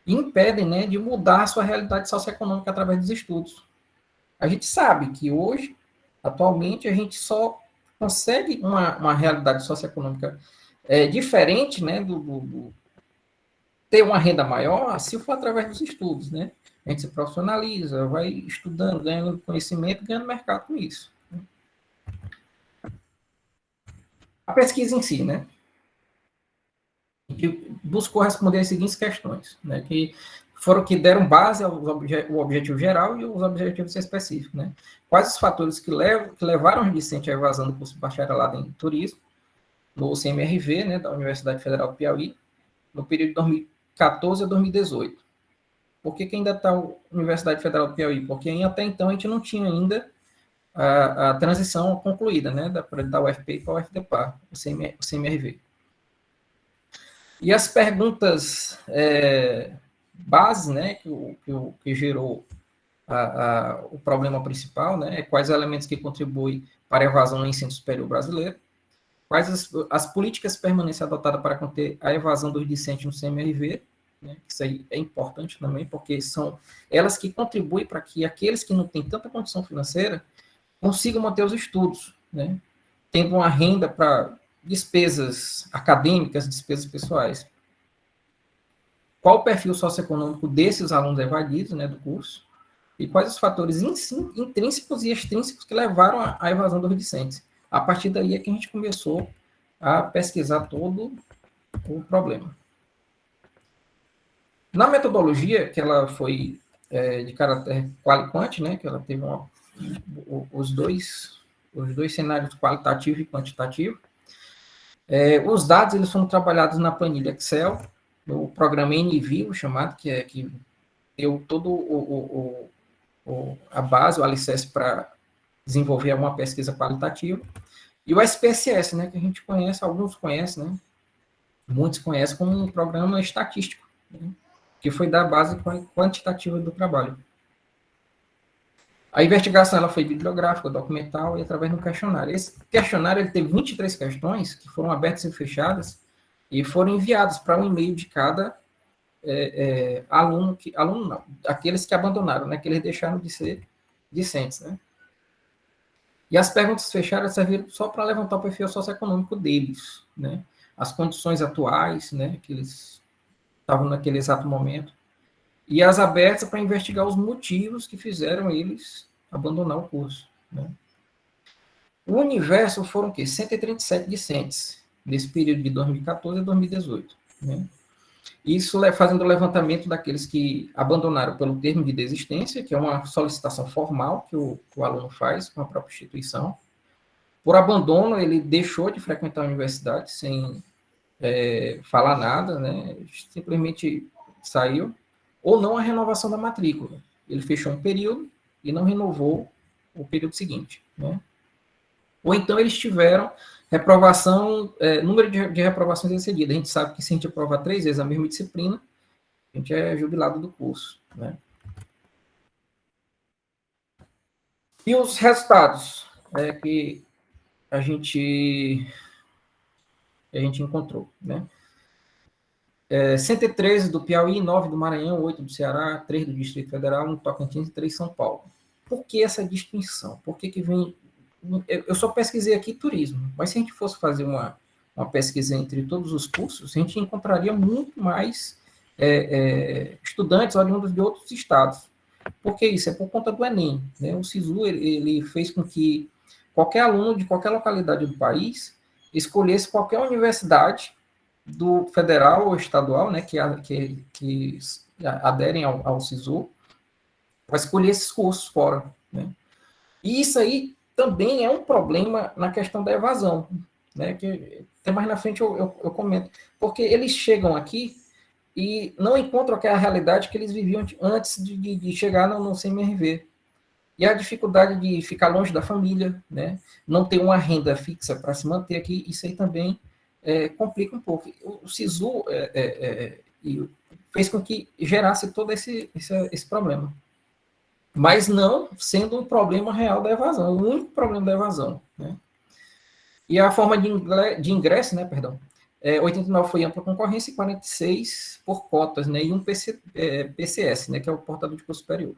E impedem, né, de mudar a sua realidade socioeconômica através dos estudos. A gente sabe que hoje, atualmente, a gente só consegue uma realidade socioeconômica diferente, né, ter uma renda maior, se for através dos estudos, né? A gente se profissionaliza, vai estudando, ganhando conhecimento, ganhando mercado com isso. A pesquisa em si, né? Que buscou responder as seguintes questões, né, que foram que deram base ao objetivo geral e os objetivos específicos, né? Quais os fatores que levaram os discentes à evasão do curso de bacharelado em turismo, no CMRV, né, da Universidade Federal do Piauí, no período de 2014 a 2018. Por que ainda está a Universidade Federal do Piauí? Porque até então a gente não tinha ainda a transição concluída, né, da UFP para o UFDPAR, o CMRV. E as perguntas bases, né, que gerou o problema principal, né, quais elementos que contribuem para a evasão no ensino superior brasileiro, quais as políticas permanentes adotadas para conter a evasão dos discentes no CMRV, né, isso aí é importante também, porque são elas que contribuem para que aqueles que não têm tanta condição financeira consigam manter os estudos, né, tendo uma renda para despesas acadêmicas, despesas pessoais. Qual o perfil socioeconômico desses alunos evadidos, né, do curso? E quais os fatores intrínsecos e extrínsecos que levaram à evasão dos discentes? A partir daí é que a gente começou a pesquisar todo o problema. Na metodologia, que ela foi de caráter quali-quant, né, que ela teve os dois cenários, qualitativo e quantitativo. Os dados eles foram trabalhados na planilha Excel, no programa NView, chamado, que deu todo a base, o alicerce para desenvolver uma pesquisa qualitativa. E o SPSS, né, que a gente conhece, alguns conhecem, né, muitos conhecem como um programa estatístico, né, que foi da base quantitativa do trabalho. A investigação ela foi bibliográfica, documental e através de um questionário. Esse questionário ele teve 23 questões que foram abertas e fechadas e foram enviadas para um e-mail de cada aluno não, aqueles que abandonaram, né, que eles deixaram de ser discentes, né? E as perguntas fechadas serviram só para levantar o perfil socioeconômico deles, né? As condições atuais, né, que eles estavam naquele exato momento. E as abertas para investigar os motivos que fizeram eles abandonar o curso, né? O universo foram o quê? 137 discentes, nesse período de 2014 a 2018. Né? Isso fazendo o levantamento daqueles que abandonaram pelo termo de desistência, que é uma solicitação formal que o aluno faz com a própria instituição. Por abandono, ele deixou de frequentar a universidade sem falar nada, né? Simplesmente saiu. Ou não a renovação da matrícula. Ele fechou um período e não renovou o período seguinte. Né? Ou então eles tiveram reprovação, número de reprovações excedidas. A gente sabe que se a gente aprovar 3 vezes a mesma disciplina, a gente é jubilado do curso. Né? E os resultados que a gente encontrou. Né? 113 do Piauí, 9 do Maranhão, 8 do Ceará, 3 do Distrito Federal, 1 do Tocantins e 3 de São Paulo. Por que essa distinção? Por que vem... Eu só pesquisei aqui turismo, mas se a gente fosse fazer uma pesquisa entre todos os cursos, a gente encontraria muito mais estudantes oriundos de outros estados. Por que isso? É por conta do Enem. Né? O SISU ele fez com que qualquer aluno de qualquer localidade do país escolhesse qualquer universidade do federal ou estadual, né, que aderem ao SISU, para escolher esses cursos fora. Né? E isso aí também é um problema na questão da evasão, né, que até mais na frente eu comento, porque eles chegam aqui e não encontram aquela realidade que eles viviam antes de chegar no CMRV. E a dificuldade de ficar longe da família, né, não ter uma renda fixa para se manter aqui, isso aí também complica um pouco. O SISU, e fez com que gerasse todo esse problema. Mas não sendo um problema real da evasão, o único problema da evasão, né? E a forma de ingresso, né, perdão, 89 foi ampla concorrência e 46 por cotas, né, e um PCS, né, que é o portador de curso superior.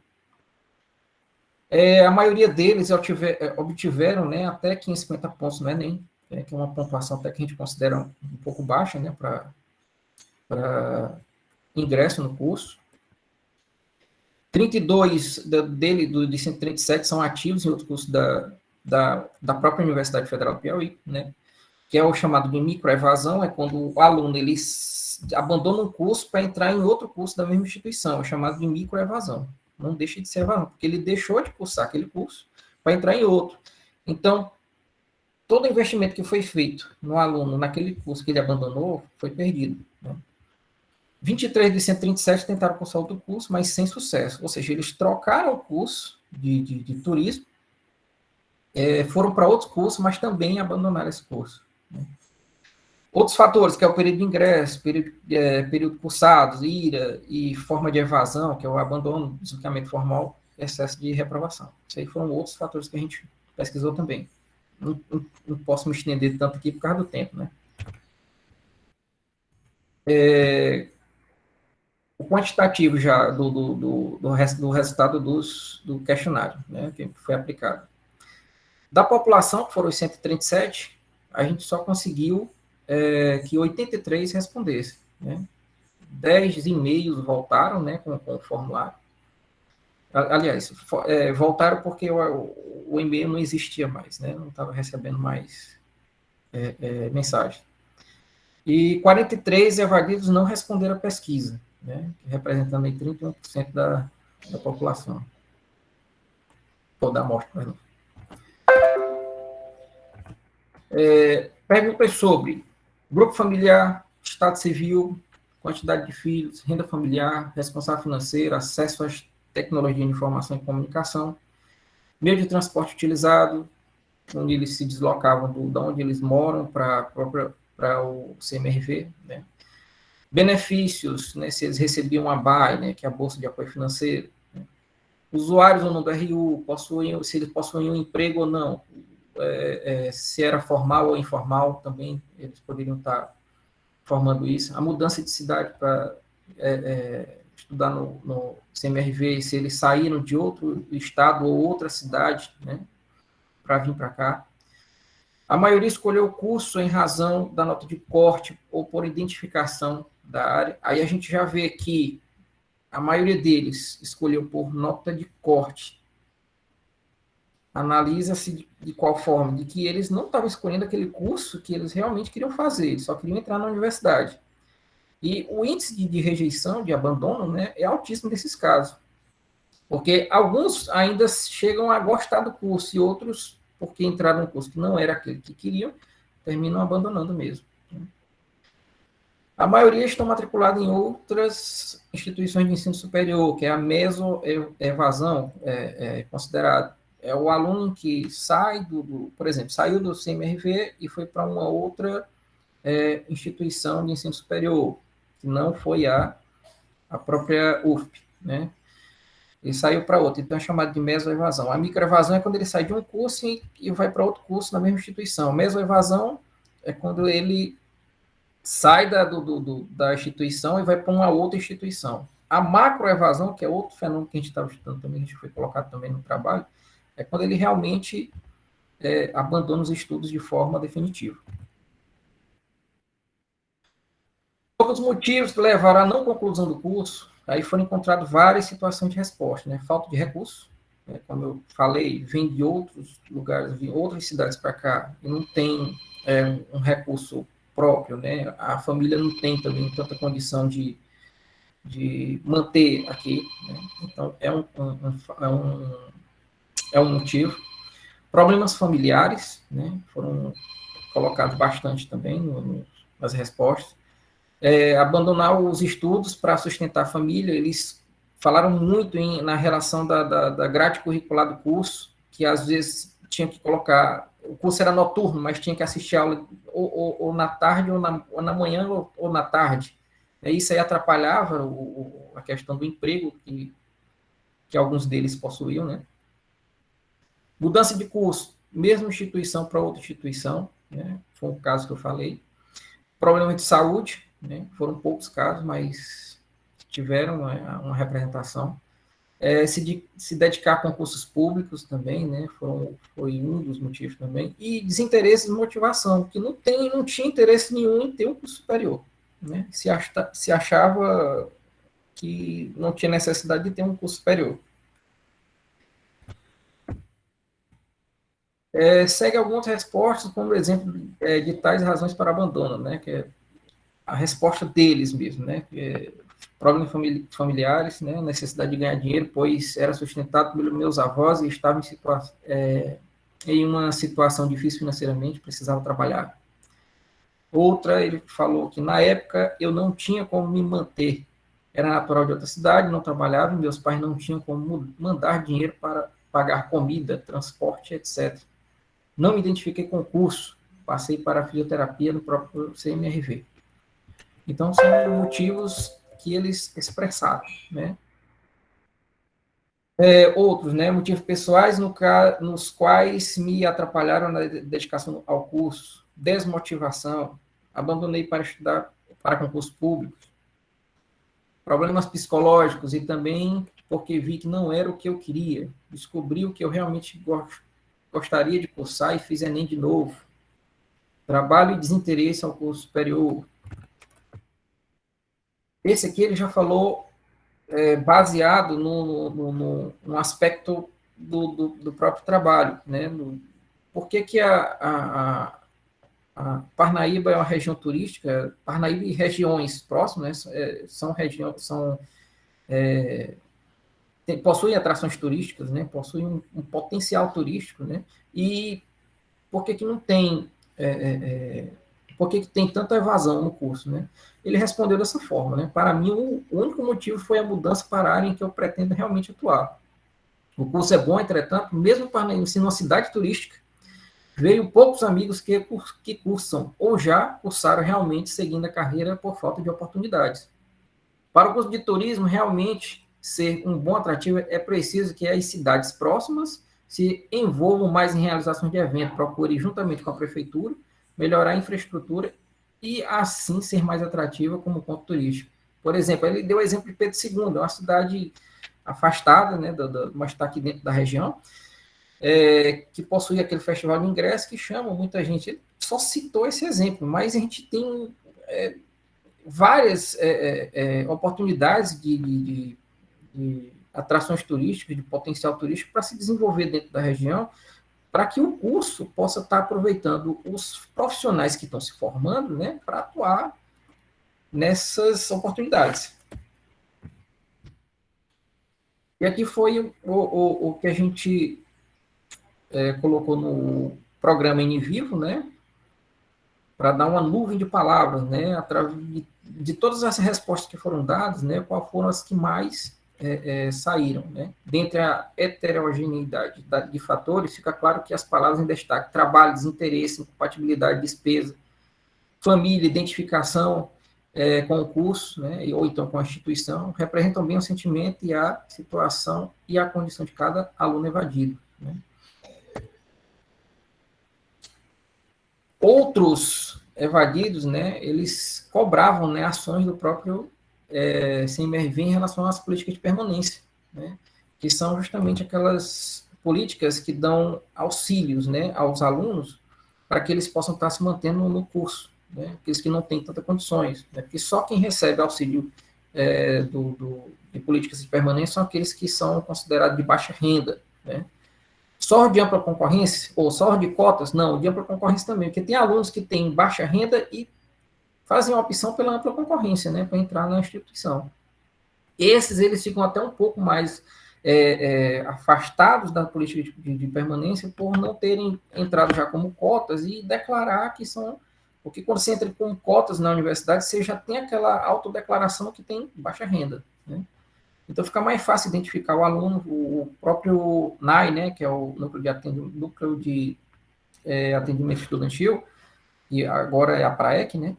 A maioria deles obtiveram, né, até 550 pontos no Enem, que é uma pontuação até que a gente considera um pouco baixa, né, para ingresso no curso. 32 de 137 são ativos em outro curso da própria Universidade Federal do Piauí, né, que é o chamado de microevasão, é quando o aluno ele abandona um curso para entrar em outro curso da mesma instituição, é chamado de microevasão. Não deixa de ser evasão, porque ele deixou de cursar aquele curso para entrar em outro. Então, todo investimento que foi feito no aluno naquele curso que ele abandonou foi perdido, né? 23 de 137 tentaram cursar outro curso, mas sem sucesso. Ou seja, eles trocaram o curso de turismo, foram para outros cursos, mas também abandonaram esse curso, né? Outros fatores, que é o período de ingresso, período cursado, ira e forma de evasão, que é o abandono, deslocamento formal, excesso de reprovação. Isso aí foram outros fatores que a gente pesquisou também. Não posso me estender tanto aqui por causa do tempo, né? O quantitativo já do resultado do questionário, né, que foi aplicado. Da população, que foram os 137, a gente só conseguiu que 83 respondessem, né? 10 e-mails voltaram, né, com o formulário. Aliás, voltaram porque o e-mail não existia mais, né? Não estava recebendo mais mensagem. E 43 evadidos não responderam à pesquisa, né, representando aí 31% da população. Ou da amostra, perdão. Perguntas sobre grupo familiar, estado civil, quantidade de filhos, renda familiar, responsável financeiro, acesso às tecnologias de informação e comunicação, meio de transporte utilizado, onde eles se deslocavam de onde eles moram para o CMRV, né? Benefícios, né, se eles recebiam a BAE, né, que é a Bolsa de Apoio Financeiro, né? Usuários ou não do RU, se eles possuíam um emprego ou não, se era formal ou informal, também eles poderiam estar formando isso. A mudança de cidade para estudar no CMRV, se eles saíram de outro estado ou outra cidade, né, para vir para cá. A maioria escolheu o curso em razão da nota de corte ou por identificação da área. Aí a gente já vê que a maioria deles escolheu por nota de corte. Analisa-se de qual forma? De que eles não estavam escolhendo aquele curso que eles realmente queriam fazer, eles só queriam entrar na universidade. E o índice de rejeição, de abandono, né, é altíssimo nesses casos. Porque alguns ainda chegam a gostar do curso e outros, porque entraram no curso que não era aquele que queriam, terminam abandonando mesmo. A maioria estão matriculados em outras instituições de ensino superior, que é a mesoevasão, considerado. É o aluno que sai por exemplo, saiu do CMRV e foi para uma outra instituição de ensino superior, que não foi a própria UFP, né? Ele saiu para outra, então é chamado de mesoevasão. A microevasão é quando ele sai de um curso e vai para outro curso na mesma instituição. Mesoevasão é quando ele sai da instituição e vai para uma outra instituição. A macroevasão, que é outro fenômeno que a gente estava estudando também, a gente foi colocado também no trabalho, é quando ele realmente abandona os estudos de forma definitiva. Outros motivos que levaram à não conclusão do curso, aí foram encontradas várias situações de resposta, né? Falta de recurso, né? Como eu falei, vem de outros lugares, de outras cidades para cá, e não tem um recurso próprio, né? A família não tem também tanta condição de manter aqui, né? Então, é um motivo. Problemas familiares, né? Foram colocados bastante também nas respostas. Abandonar os estudos para sustentar a família. Eles falaram muito na relação da grade curricular do curso, que às vezes tinha que colocar, o curso era noturno, mas tinha que assistir a aula ou na tarde, ou na manhã, ou na tarde. Isso aí atrapalhava a questão do emprego que alguns deles possuíam, né? Mudança de curso, mesma instituição para outra instituição, né? Foi um caso que eu falei. Problemas de saúde, né? Foram poucos casos, mas tiveram uma representação. Se dedicar a concursos públicos também, né? Foi um dos motivos também. E desinteresse e motivação, que não tinha interesse nenhum em ter um curso superior, né? Se achava que não tinha necessidade de ter um curso superior. Segue algumas respostas, como exemplo de tais razões para abandono, né? Que é a resposta deles mesmo, né? Problemas familiares, né? Necessidade de ganhar dinheiro, pois era sustentado pelos meus avós e estava em uma situação difícil financeiramente, precisava trabalhar. Outra, ele falou que na época eu não tinha como me manter, era natural de outra cidade, não trabalhava, e meus pais não tinham como mandar dinheiro para pagar comida, transporte, etc. Não me identifiquei com o curso, passei para a fisioterapia no próprio CMRV. Então, são motivos que eles expressaram, né? Outros, né? Motivos pessoais nos quais me atrapalharam na dedicação ao curso, desmotivação, abandonei para estudar para concursos públicos, problemas psicológicos e também porque vi que não era o que eu queria, descobri o que eu realmente gostaria de cursar e fiz Enem de novo, trabalho e desinteresse ao curso superior. Esse aqui ele já falou baseado no aspecto do próprio trabalho, né? Por que a Parnaíba é uma região turística? Parnaíba e regiões próximas, né? Possuem atrações turísticas, né? Possuem um potencial turístico, né? E por que não tem... por que tem tanta evasão no curso, né? Ele respondeu dessa forma, né? Para mim, o único motivo foi a mudança para a área em que eu pretendo realmente atuar. O curso é bom, entretanto, mesmo para sendo uma cidade turística, veio poucos amigos que cursam ou já cursaram realmente seguindo a carreira por falta de oportunidades. Para o curso de turismo realmente ser um bom atrativo, é preciso que as cidades próximas se envolvam mais em realizações de eventos, procure juntamente com a prefeitura melhorar a infraestrutura e assim ser mais atrativa como ponto turístico. Por exemplo, ele deu o exemplo de Pedro II, uma cidade afastada, né, mas está aqui dentro da região, que possui aquele festival de ingresso que chama muita gente. Ele só citou esse exemplo, mas a gente tem várias oportunidades de atrações turísticas, de potencial turístico para se desenvolver dentro da região, para que o curso possa estar aproveitando os profissionais que estão se formando, né, para atuar nessas oportunidades. E aqui foi o que a gente colocou no programa Vivo, né, para dar uma nuvem de palavras, né, através de todas as respostas que foram dadas, né, quais foram as que mais saíram, né? Dentre a heterogeneidade de fatores, fica claro que as palavras em destaque, trabalho, desinteresse, incompatibilidade, despesa, família, identificação com o curso, né? Ou então com a instituição, representam bem o sentimento e a situação e a condição de cada aluno evadido, né? Outros evadidos, né, eles cobravam, né, ações do próprio CMRV em relação às políticas de permanência, né, que são justamente aquelas políticas que dão auxílios, né, aos alunos para que eles possam estar se mantendo no curso, né, aqueles que não têm tantas condições, né, porque só quem recebe auxílio de políticas de permanência são aqueles que são considerados de baixa renda, né. Só de ampla concorrência, ou só de cotas? Não, de ampla concorrência também, porque tem alunos que têm baixa renda e fazem a opção pela ampla concorrência, né, para entrar na instituição. Esses, eles ficam até um pouco mais afastados da política de permanência por não terem entrado já como cotas e declarar que são... Porque quando você entra com cotas na universidade, você já tem aquela autodeclaração que tem baixa renda, né? Então, fica mais fácil identificar o aluno, o próprio NAI, né, que é o Núcleo de Atendimento Estudantil, e agora é a PRAEC, né,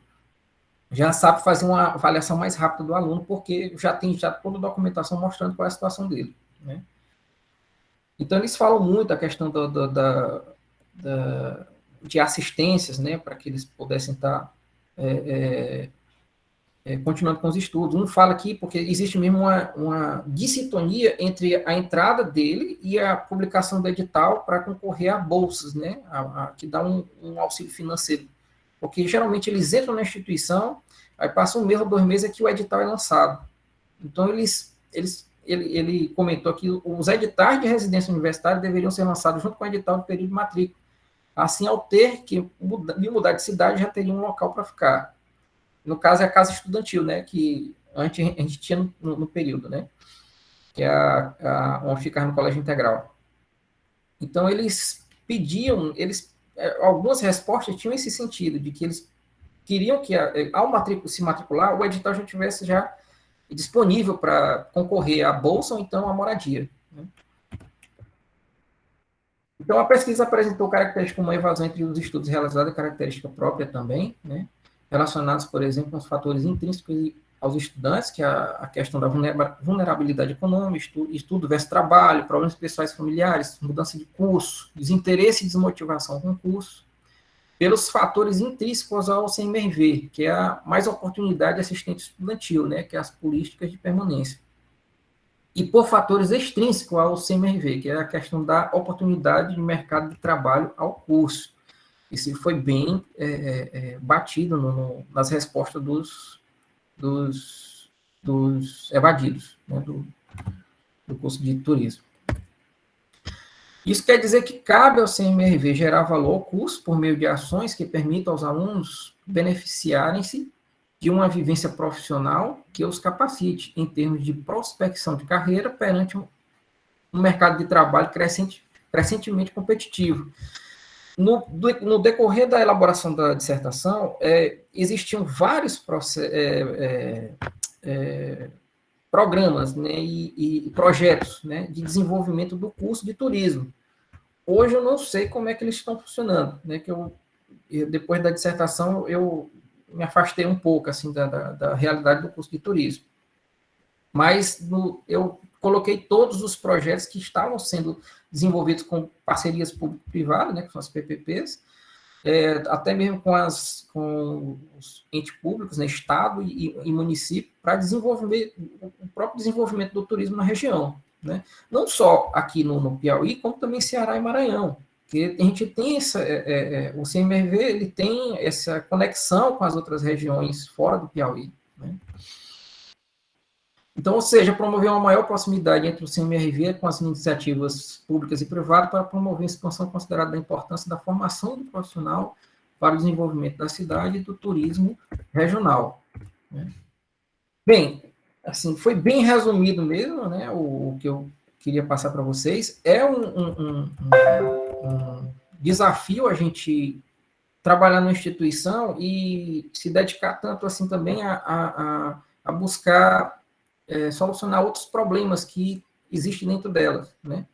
já sabe fazer uma avaliação mais rápida do aluno, porque já tem toda a documentação mostrando qual é a situação dele, né? Então, eles falam muito a questão de assistências, né, para que eles pudessem estar continuando com os estudos. Um fala aqui porque existe mesmo uma dissintonia entre a entrada dele e a publicação do edital para concorrer a bolsas, né, que dá um auxílio financeiro. Porque geralmente eles entram na instituição, aí passa 1 mês ou 2 meses que o edital é lançado. Então, ele comentou que os editais de residência universitária deveriam ser lançados junto com o edital de período de matrícula. Assim, ao ter que mudar de cidade, já teria um local para ficar. No caso, é a casa estudantil, né, que antes a gente tinha no período, né, que é onde ficar no colégio integral. Então, eles pediam, algumas respostas tinham esse sentido, de que eles queriam que, ao se matricular, o edital já tivesse já disponível para concorrer à bolsa ou então à moradia, né? Então, a pesquisa apresentou características como a evasão entre os estudos realizados e característica própria também, né, relacionados, por exemplo, com os fatores intrínsecos aos estudantes, que é a questão da vulnerabilidade econômica, estudo versus trabalho, problemas pessoais e familiares, mudança de curso, desinteresse e desmotivação com o curso, pelos fatores intrínsecos ao CMRV, que é a mais oportunidade de assistente estudantil, né, que é as políticas de permanência. E por fatores extrínsecos ao CMRV, que é a questão da oportunidade de mercado de trabalho ao curso. Isso foi bem batido nas respostas dos evadidos, né, do curso de turismo. Isso quer dizer que cabe ao CMRV gerar valor ao curso por meio de ações que permitam aos alunos beneficiarem-se de uma vivência profissional que os capacite em termos de prospecção de carreira perante um mercado de trabalho crescentemente competitivo. No decorrer da elaboração da dissertação, existiam vários programas, né, e projetos, né, de desenvolvimento do curso de turismo. Hoje eu não sei como é que eles estão funcionando, né, que depois da dissertação eu me afastei um pouco assim da realidade do curso de turismo. Mas eu coloquei todos os projetos que estavam sendo desenvolvidos com parcerias público-privadas, né, que são as PPPs, até mesmo com os entes públicos, né, Estado e município, para desenvolver o próprio desenvolvimento do turismo na região, né? Não só aqui no Piauí, como também Ceará e Maranhão, que a gente tem o CMRV, ele tem essa conexão com as outras regiões fora do Piauí, né? Então, ou seja, promover uma maior proximidade entre o CMRV com as iniciativas públicas e privadas para promover a expansão considerada da importância da formação do profissional para o desenvolvimento da cidade e do turismo regional, né? Bem, assim, foi bem resumido mesmo, né, o que eu queria passar para vocês. É um desafio a gente trabalhar na instituição e se dedicar tanto assim também a buscar solucionar outros problemas que existem dentro delas, né?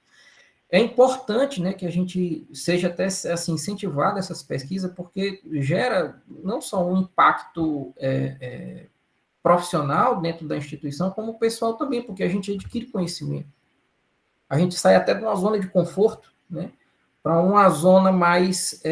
É importante, né, que a gente seja até assim, incentivado a essas pesquisas, porque gera não só um impacto profissional dentro da instituição, como pessoal também, porque a gente adquire conhecimento. A gente sai até de uma zona de conforto, né, para uma zona mais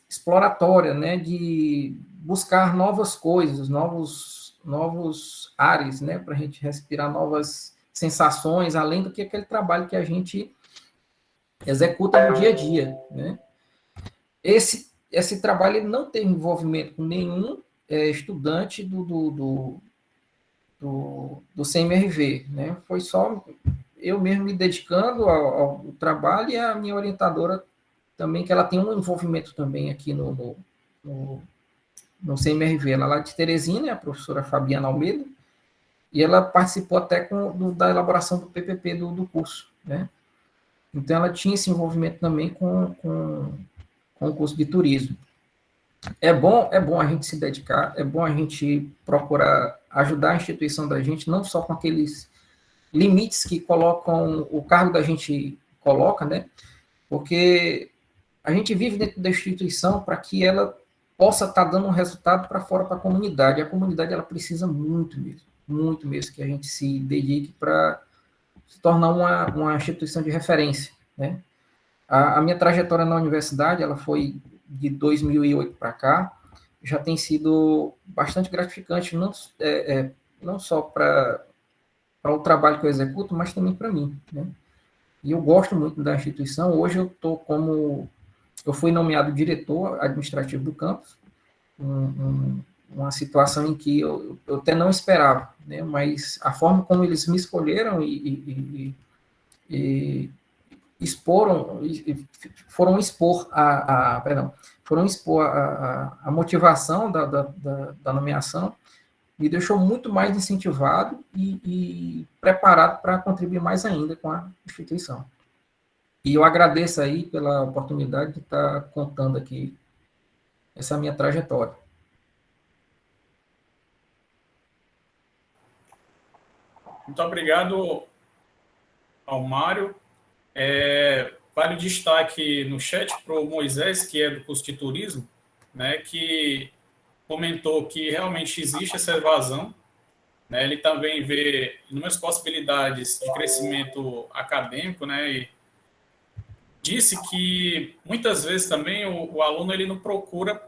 exploratória, né, de buscar novas coisas, novos ares, né, para a gente respirar novas sensações, além do que aquele trabalho que a gente executa no dia a dia, né. Esse trabalho ele não tem envolvimento com nenhum estudante do CMRV, né, foi só eu mesmo me dedicando ao trabalho e a minha orientadora também, que ela tem um envolvimento também aqui no CMRV, ela lá de Teresina, a professora Fabiana Almeida, e ela participou até da elaboração do PPP do curso, né? Então, ela tinha esse envolvimento também com o curso de turismo. É bom a gente se dedicar, é bom a gente procurar ajudar a instituição da gente, não só com aqueles limites que colocam, o cargo da gente coloca, né? Porque a gente vive dentro da instituição para que ela possa estar dando um resultado para fora, para a comunidade. A comunidade, ela precisa muito mesmo que a gente se dedique para se tornar uma instituição de referência, né? A minha trajetória na universidade, ela foi de 2008 para cá, já tem sido bastante gratificante, não só para o trabalho que eu executo, mas também para mim, né? E eu gosto muito da instituição. Hoje eu fui nomeado diretor administrativo do campus, uma situação em que eu até não esperava, né? Mas a forma como eles me escolheram e foram expor a motivação da nomeação, me deixou muito mais incentivado e preparado para contribuir mais ainda com a instituição. E eu agradeço aí pela oportunidade de estar contando aqui essa minha trajetória. Muito obrigado ao Mário. Vale o destaque no chat para o Moisés, que é do curso de turismo, né, que comentou que realmente existe essa evasão, né, ele também vê inúmeras possibilidades de crescimento acadêmico, né, e disse que muitas vezes também o aluno ele não procura,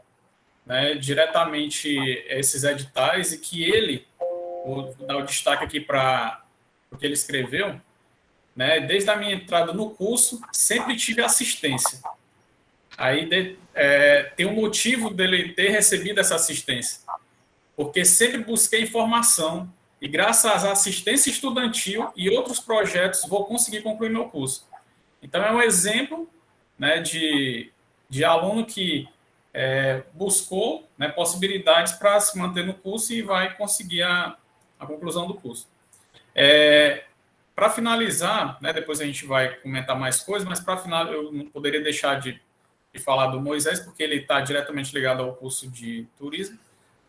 né, diretamente esses editais e que ele, vou dar o destaque aqui para o que ele escreveu, né, desde a minha entrada no curso, sempre tive assistência. Aí tem um motivo dele ter recebido essa assistência, porque sempre busquei informação e graças à assistência estudantil e outros projetos vou conseguir concluir meu curso. Então é um exemplo, né, de aluno que buscou, né, possibilidades para se manter no curso e vai conseguir a conclusão do curso. Para finalizar, né, depois a gente vai comentar mais coisas, mas para finalizar, eu não poderia deixar de falar do Moisés, porque ele está diretamente ligado ao curso de turismo.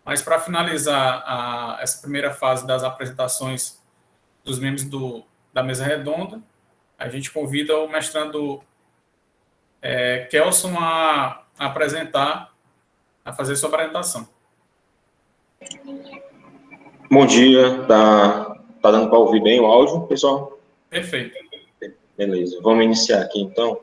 Mas para finalizar essa primeira fase das apresentações dos membros da mesa redonda, a gente convida o mestrando Kelson a apresentar, a fazer sua apresentação. Bom dia, tá dando para ouvir bem o áudio, pessoal? Perfeito. Beleza, vamos iniciar aqui então.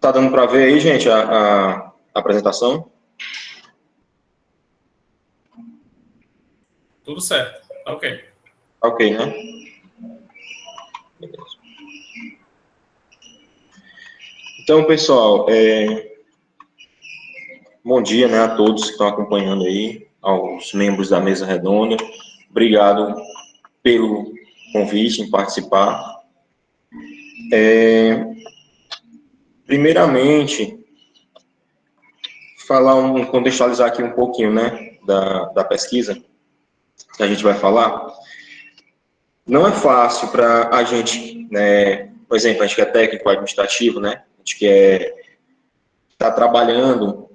Tá dando para ver aí, gente, a apresentação? Tudo certo. Ok. Ok, né? Beleza. Então, pessoal, bom dia, né, a todos que estão acompanhando aí, aos membros da mesa redonda. Obrigado pelo convite em participar. Primeiramente, contextualizar aqui um pouquinho, né, da pesquisa que a gente vai falar. Não é fácil para a gente, né, por exemplo, a gente que é técnico administrativo, né, a gente que está trabalhando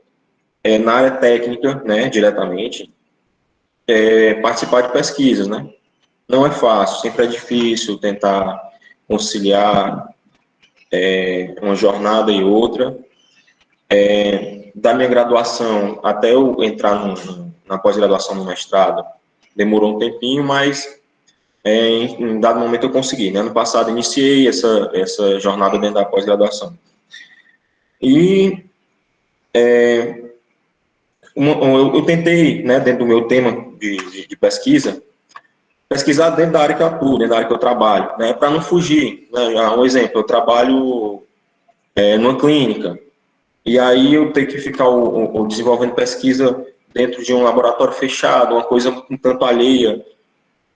na área técnica, né, diretamente, participar de pesquisas, né. Não é fácil, sempre é difícil tentar conciliar uma jornada e outra. Da minha graduação até eu entrar na pós-graduação no mestrado, demorou um tempinho, mas em dado momento eu consegui, né? Ano passado iniciei essa jornada dentro da pós-graduação. E eu tentei, né, dentro do meu tema de pesquisa, pesquisar dentro da área que eu atuo, dentro da área que eu trabalho, né, para não fugir. Né? Um exemplo, eu trabalho numa clínica, e aí eu tenho que ficar desenvolvendo pesquisa dentro de um laboratório fechado, uma coisa um tanto alheia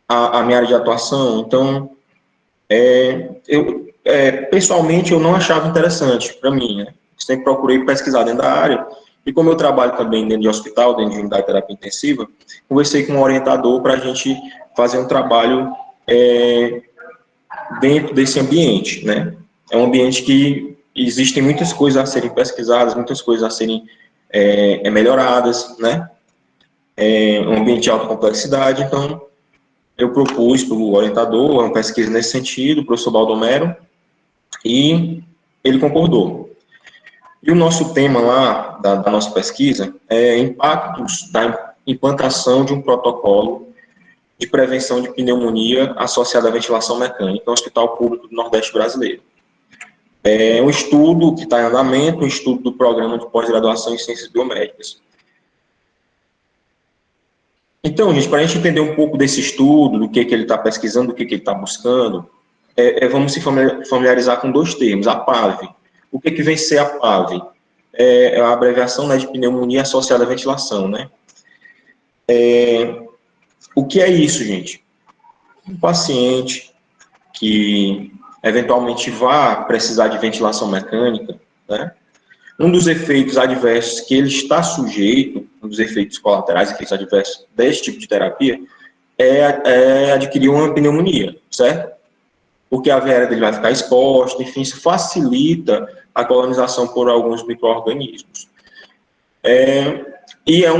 à minha área de atuação. Então, pessoalmente, eu não achava interessante para mim, né? Sempre procurei pesquisar dentro da área, e como eu trabalho também dentro de hospital, dentro de unidade de terapia intensiva, conversei com um orientador para a gente fazer um trabalho dentro desse ambiente, né? é um ambiente que existem muitas coisas a serem pesquisadas, muitas coisas a serem melhoradas, né? É um ambiente de alta complexidade, então eu propus para o orientador uma pesquisa nesse sentido, o professor Baldomero, e ele concordou. E o nosso tema lá, da nossa pesquisa, é impactos da implantação de um protocolo de prevenção de pneumonia associada à ventilação mecânica no Hospital Público do Nordeste Brasileiro. É um estudo que está em andamento, um estudo do programa de pós-graduação em Ciências Biomédicas. Então, gente, para a gente entender um pouco desse estudo, do que ele está pesquisando, do que ele está buscando, vamos se familiarizar com dois termos, a PAV. O que vem ser a PAV? É a abreviação, né, de pneumonia associada à ventilação, né? O que é isso, gente? Um paciente que eventualmente vá precisar de ventilação mecânica, né? Um dos efeitos adversos que ele está sujeito, um dos efeitos colaterais, efeitos adversos desse tipo de terapia, é adquirir uma pneumonia, certo? Porque a veia dele vai ficar exposta, enfim, isso facilita a colonização por alguns micro-organismos. E é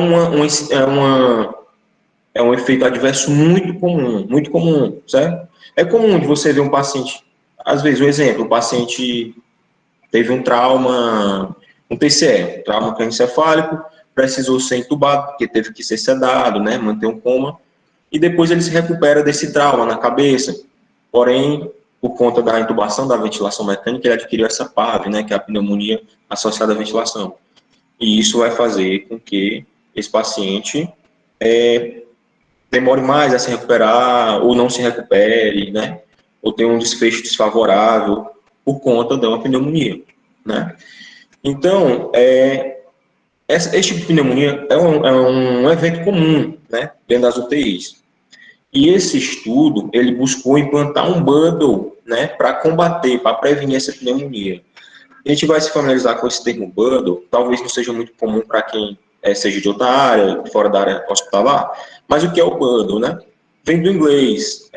um efeito adverso muito comum, certo? É comum de você ver um paciente, às vezes, um exemplo, o paciente teve um trauma, um TCE, trauma crânioencefálico, precisou ser entubado, porque teve que ser sedado, né, manter um coma, e depois ele se recupera desse trauma na cabeça. Porém, por conta da intubação da ventilação mecânica, ele adquiriu essa PAV, né, que é a pneumonia associada à ventilação. E isso vai fazer com que esse paciente demore mais a se recuperar, ou não se recupere, né, ou tenha um desfecho desfavorável por conta de uma pneumonia, né. Então, esse tipo de pneumonia é um evento comum, né, dentro das UTIs. E esse estudo, ele buscou implantar um bundle, né, para combater, para prevenir essa pneumonia. A gente vai se familiarizar com esse termo bundle, talvez não seja muito comum para quem seja de outra área, fora da área hospitalar, mas o que é o bundle, né? Vem do inglês,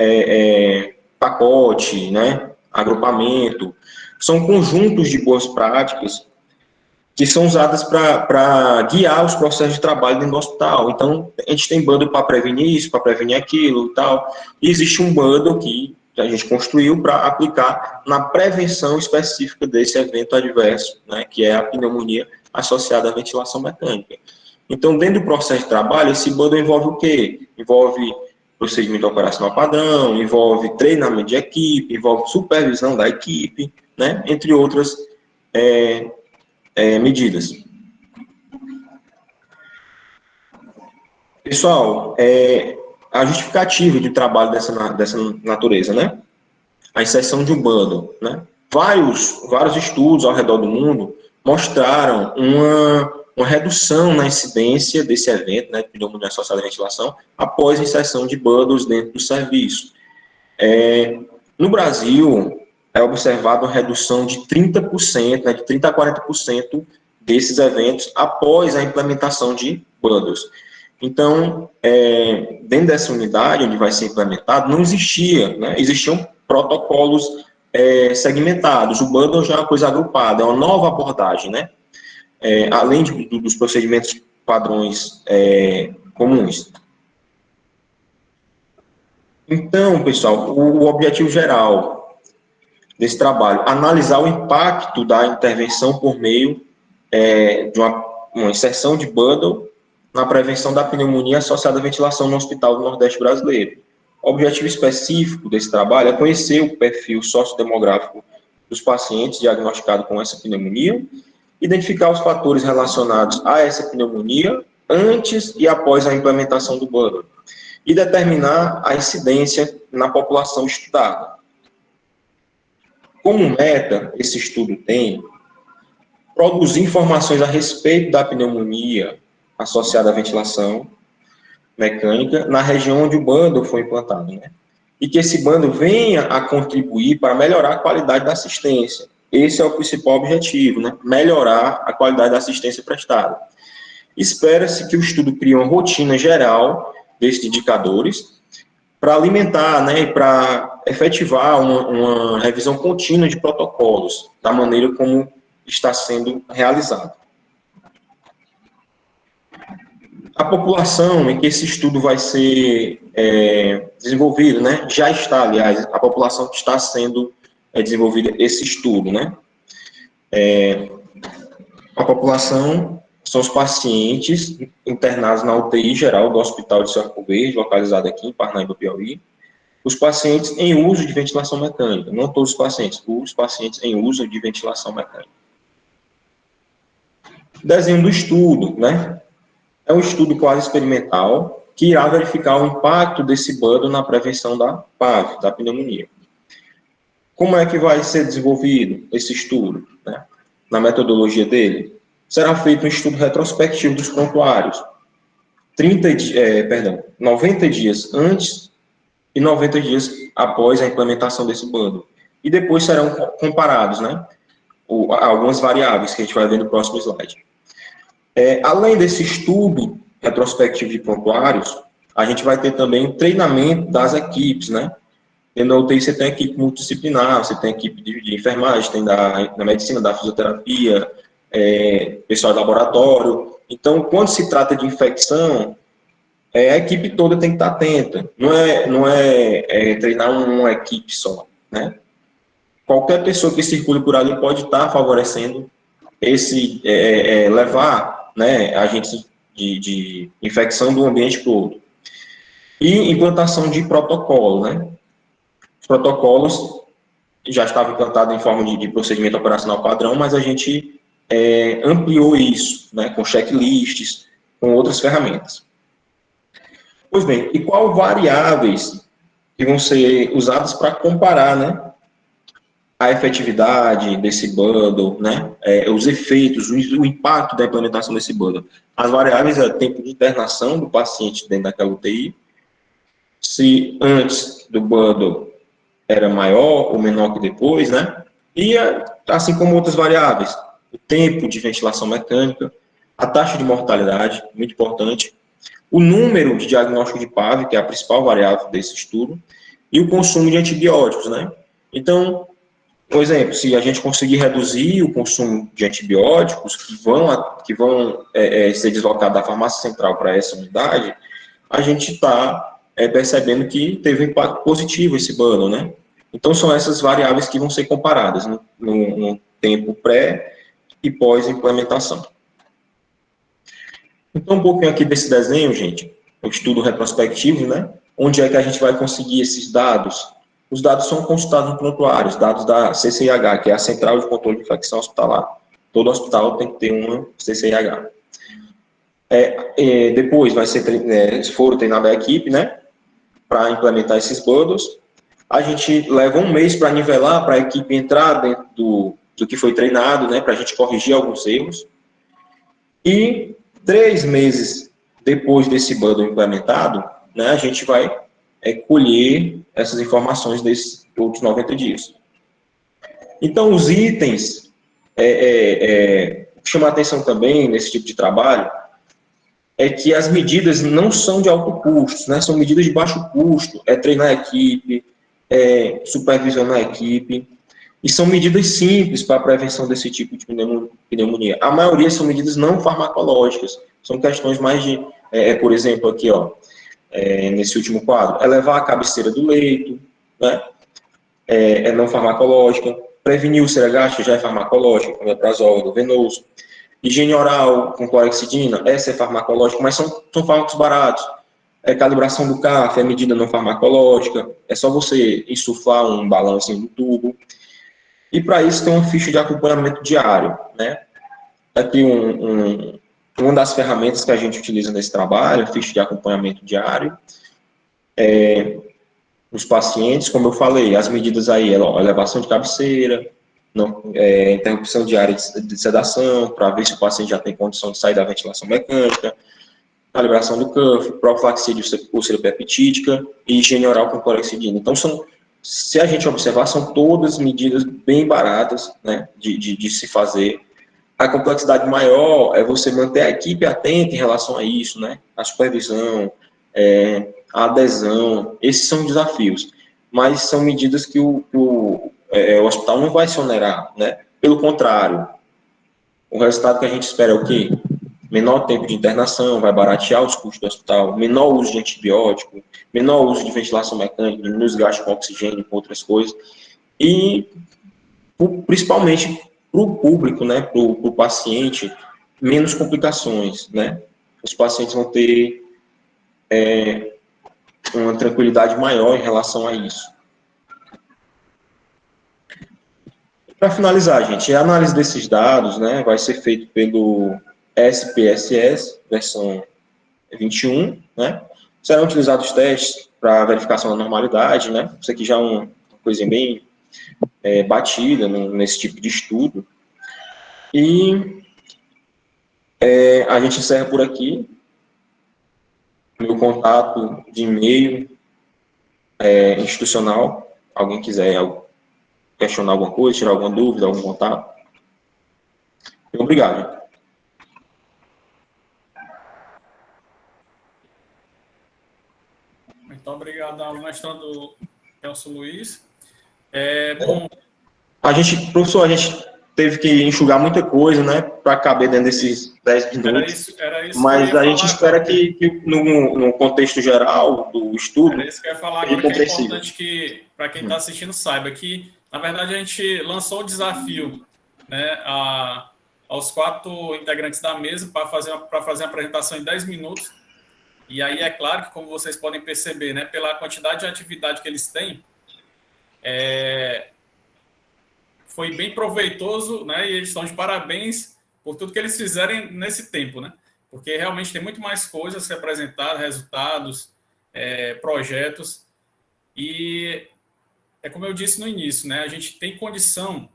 pacote, né, agrupamento, são conjuntos de boas práticas que são usadas para guiar os processos de trabalho dentro do hospital. Então, a gente tem bundle para prevenir isso, para prevenir aquilo e tal. E existe um bundle que a gente construiu para aplicar na prevenção específica desse evento adverso, né, que é a pneumonia associada à ventilação mecânica. Então, dentro do processo de trabalho, esse bundle envolve o quê? Envolve procedimento operacional padrão, envolve treinamento de equipe, envolve supervisão da equipe, né, entre outras medidas. Pessoal, a justificativa de trabalho dessa natureza, né? A inserção de um bundle, né? Vários estudos ao redor do mundo mostraram uma redução na incidência desse evento, né, de pneumonia associada à ventilação, após a inserção de bundles dentro do serviço. No Brasil, é observada uma redução de 30%, né, de 30% a 40% desses eventos após a implementação de bundles. Então, dentro dessa unidade onde vai ser implementado, não existia, né, existiam protocolos segmentados. O bundle já é uma coisa agrupada, é uma nova abordagem, né, além dos procedimentos padrões comuns. Então, pessoal, o objetivo geral desse trabalho, analisar o impacto da intervenção por meio de uma inserção de bundle na prevenção da pneumonia associada à ventilação no Hospital do Nordeste Brasileiro. O objetivo específico desse trabalho é conhecer o perfil sociodemográfico dos pacientes diagnosticados com essa pneumonia, identificar os fatores relacionados a essa pneumonia antes e após a implementação do bundle e determinar a incidência na população estudada. Como meta, esse estudo tem produzir informações a respeito da pneumonia associada à ventilação mecânica na região onde o bundle foi implantado, né? E que esse bundle venha a contribuir para melhorar a qualidade da assistência. Esse é o principal objetivo, né? Melhorar a qualidade da assistência prestada. Espera-se que o estudo crie uma rotina geral desses indicadores para alimentar, né, e para efetivar uma revisão contínua de protocolos, da maneira como está sendo realizado. A população em que esse estudo vai ser desenvolvido, né, já está, aliás, a população que está sendo desenvolvida esse estudo, né, a população são os pacientes internados na UTI geral do Hospital de Arco Verde, localizado aqui em Parnaíba, Piauí, os pacientes em uso de ventilação mecânica, não todos os pacientes em uso de ventilação mecânica. Desenho do estudo, né? É um estudo quase experimental que irá verificar o impacto desse bando na prevenção da PAV, da pneumonia. Como é que vai ser desenvolvido esse estudo, né? Na metodologia dele, será feito um estudo retrospectivo dos prontuários, 90 dias antes e 90 dias após a implementação desse bando. E depois serão comparados, né, algumas variáveis que a gente vai ver no próximo slide. Além desse estudo retrospectivo de prontuários, a gente vai ter também o treinamento das equipes, né? Dentro da UTI você tem equipe multidisciplinar, você tem equipe de enfermagem, tem da medicina, da fisioterapia, pessoal de laboratório. Então, quando se trata de infecção, a equipe toda tem que estar atenta. Não é treinar uma equipe só, né? Qualquer pessoa que circule por ali pode estar favorecendo levar, né, agentes de infecção do ambiente para o outro. E implantação de protocolo, né? Os protocolos já estavam implantados em forma de procedimento operacional padrão, mas a gente ampliou isso, né, com checklists, com outras ferramentas. Pois bem, e quais variáveis que vão ser usadas para comparar, né, a efetividade desse bundle, né, os efeitos, o impacto da implementação desse bundle? As variáveis é tempo de internação do paciente dentro daquela UTI, se antes do bundle era maior ou menor que depois, né, e assim como outras variáveis, o tempo de ventilação mecânica, a taxa de mortalidade, muito importante, o número de diagnóstico de PAV, que é a principal variável desse estudo, e o consumo de antibióticos, né. Então, por exemplo, se a gente conseguir reduzir o consumo de antibióticos que vão ser deslocados da farmácia central para essa unidade, a gente está percebendo que teve um impacto positivo esse bundle, né? Então, são essas variáveis que vão ser comparadas no tempo pré e pós-implementação. Então, um pouquinho aqui desse desenho, gente, o estudo retrospectivo, né? Onde é que a gente vai conseguir esses dados? Os dados são consultados no prontuário, os dados da CCIH, que é a Central de Controle de Infecção Hospitalar. Todo hospital tem que ter uma CCIH. Depois se for treinada a equipe, né, para implementar esses bundles, a gente leva um mês para nivelar, para a equipe entrar dentro do que foi treinado, né, para a gente corrigir alguns erros. E 3 meses depois desse bundle implementado, né, a gente vai colher essas informações desses outros 90 dias. Então, os itens que chamam a atenção também nesse tipo de trabalho é que as medidas não são de alto custo, né? São medidas de baixo custo, treinar a equipe, supervisionar a equipe, e são medidas simples para a prevenção desse tipo de pneumonia. A maioria são medidas não farmacológicas, são questões mais de, por exemplo, aqui, ó, nesse último quadro, levar a cabeceira do leito, né? Não farmacológica, prevenir úlcera gástrica já é farmacológica, como omeprazol venoso, higiene oral com clorexidina, essa é farmacológica, mas são fármacos baratos. Calibração do CAF é medida não farmacológica, é só você insuflar um balão assim no tubo. E para isso tem uma ficha de acompanhamento diário, né? Aqui uma das ferramentas que a gente utiliza nesse trabalho, ficha de acompanhamento diário, os pacientes, como eu falei, as medidas aí, elevação de cabeceira, interrupção diária de sedação, para ver se o paciente já tem condição de sair da ventilação mecânica, calibração do CAF, profilaxia de úlcera peptídica e higiene oral com clorexidina. Então, se a gente observar, são todas medidas bem baratas, né, de se fazer. A complexidade maior é você manter a equipe atenta em relação a isso, né, a supervisão, a adesão, esses são desafios, mas são medidas que o hospital não vai se onerar, né? Pelo contrário, o resultado que a gente espera é o quê? Menor tempo de internação, vai baratear os custos do hospital, menor uso de antibiótico, menor uso de ventilação mecânica, menos gasto com oxigênio, com outras coisas, e principalmente para o público, né, para o paciente, menos complicações, né? Os pacientes vão ter uma tranquilidade maior em relação a isso. Para finalizar, gente, a análise desses dados, né, vai ser feito pelo SPSS, versão 21, né? Serão utilizados testes para verificação da normalidade, né? Isso aqui já é uma coisa bem batida nesse tipo de estudo. E a gente encerra por aqui. Meu contato de e-mail institucional. Alguém quiser questionar alguma coisa, tirar alguma dúvida, algum contato. Obrigado. Muito obrigado ao mestrando Celso Luiz. Bom, professor, a gente teve que enxugar muita coisa, né, para caber dentro desses 10 minutos. Era isso mas a gente espera que no contexto geral do estudo... Era isso que eu ia falar agora, que é importante que, para quem está assistindo, saiba que, na verdade, a gente lançou o desafio, né, aos 4 integrantes da mesa para fazer uma apresentação em 10 minutos. E aí, é claro que, como vocês podem perceber, né, pela quantidade de atividade que eles têm, foi bem proveitoso, né, e eles estão de parabéns por tudo que eles fizerem nesse tempo, né? Porque realmente tem muito mais coisas a ser apresentadas, resultados, projetos, e é como eu disse no início, né, a gente tem condição,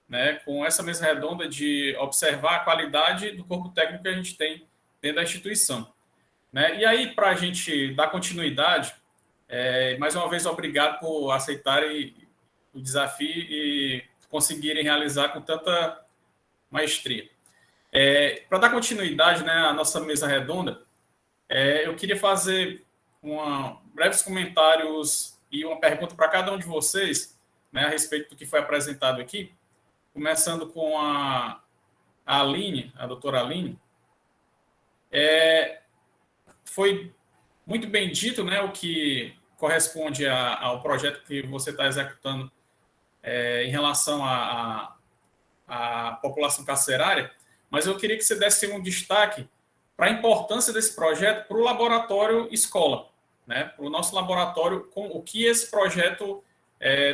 né, com essa mesa redonda, de observar a qualidade do corpo técnico que a gente tem dentro da instituição, né? E aí, para a gente dar continuidade, mais uma vez, obrigado por aceitarem o desafio e conseguirem realizar com tanta maestria. Para dar continuidade, né, à nossa mesa redonda, eu queria fazer breves comentários e uma pergunta para cada um de vocês, né, a respeito do que foi apresentado aqui, começando com a Aline, a doutora Aline. Foi muito bem dito, né, o que corresponde ao projeto que você está executando em relação à população carcerária, mas eu queria que você desse um destaque para a importância desse projeto para o laboratório escola, né? Para o nosso laboratório, com o que esse projeto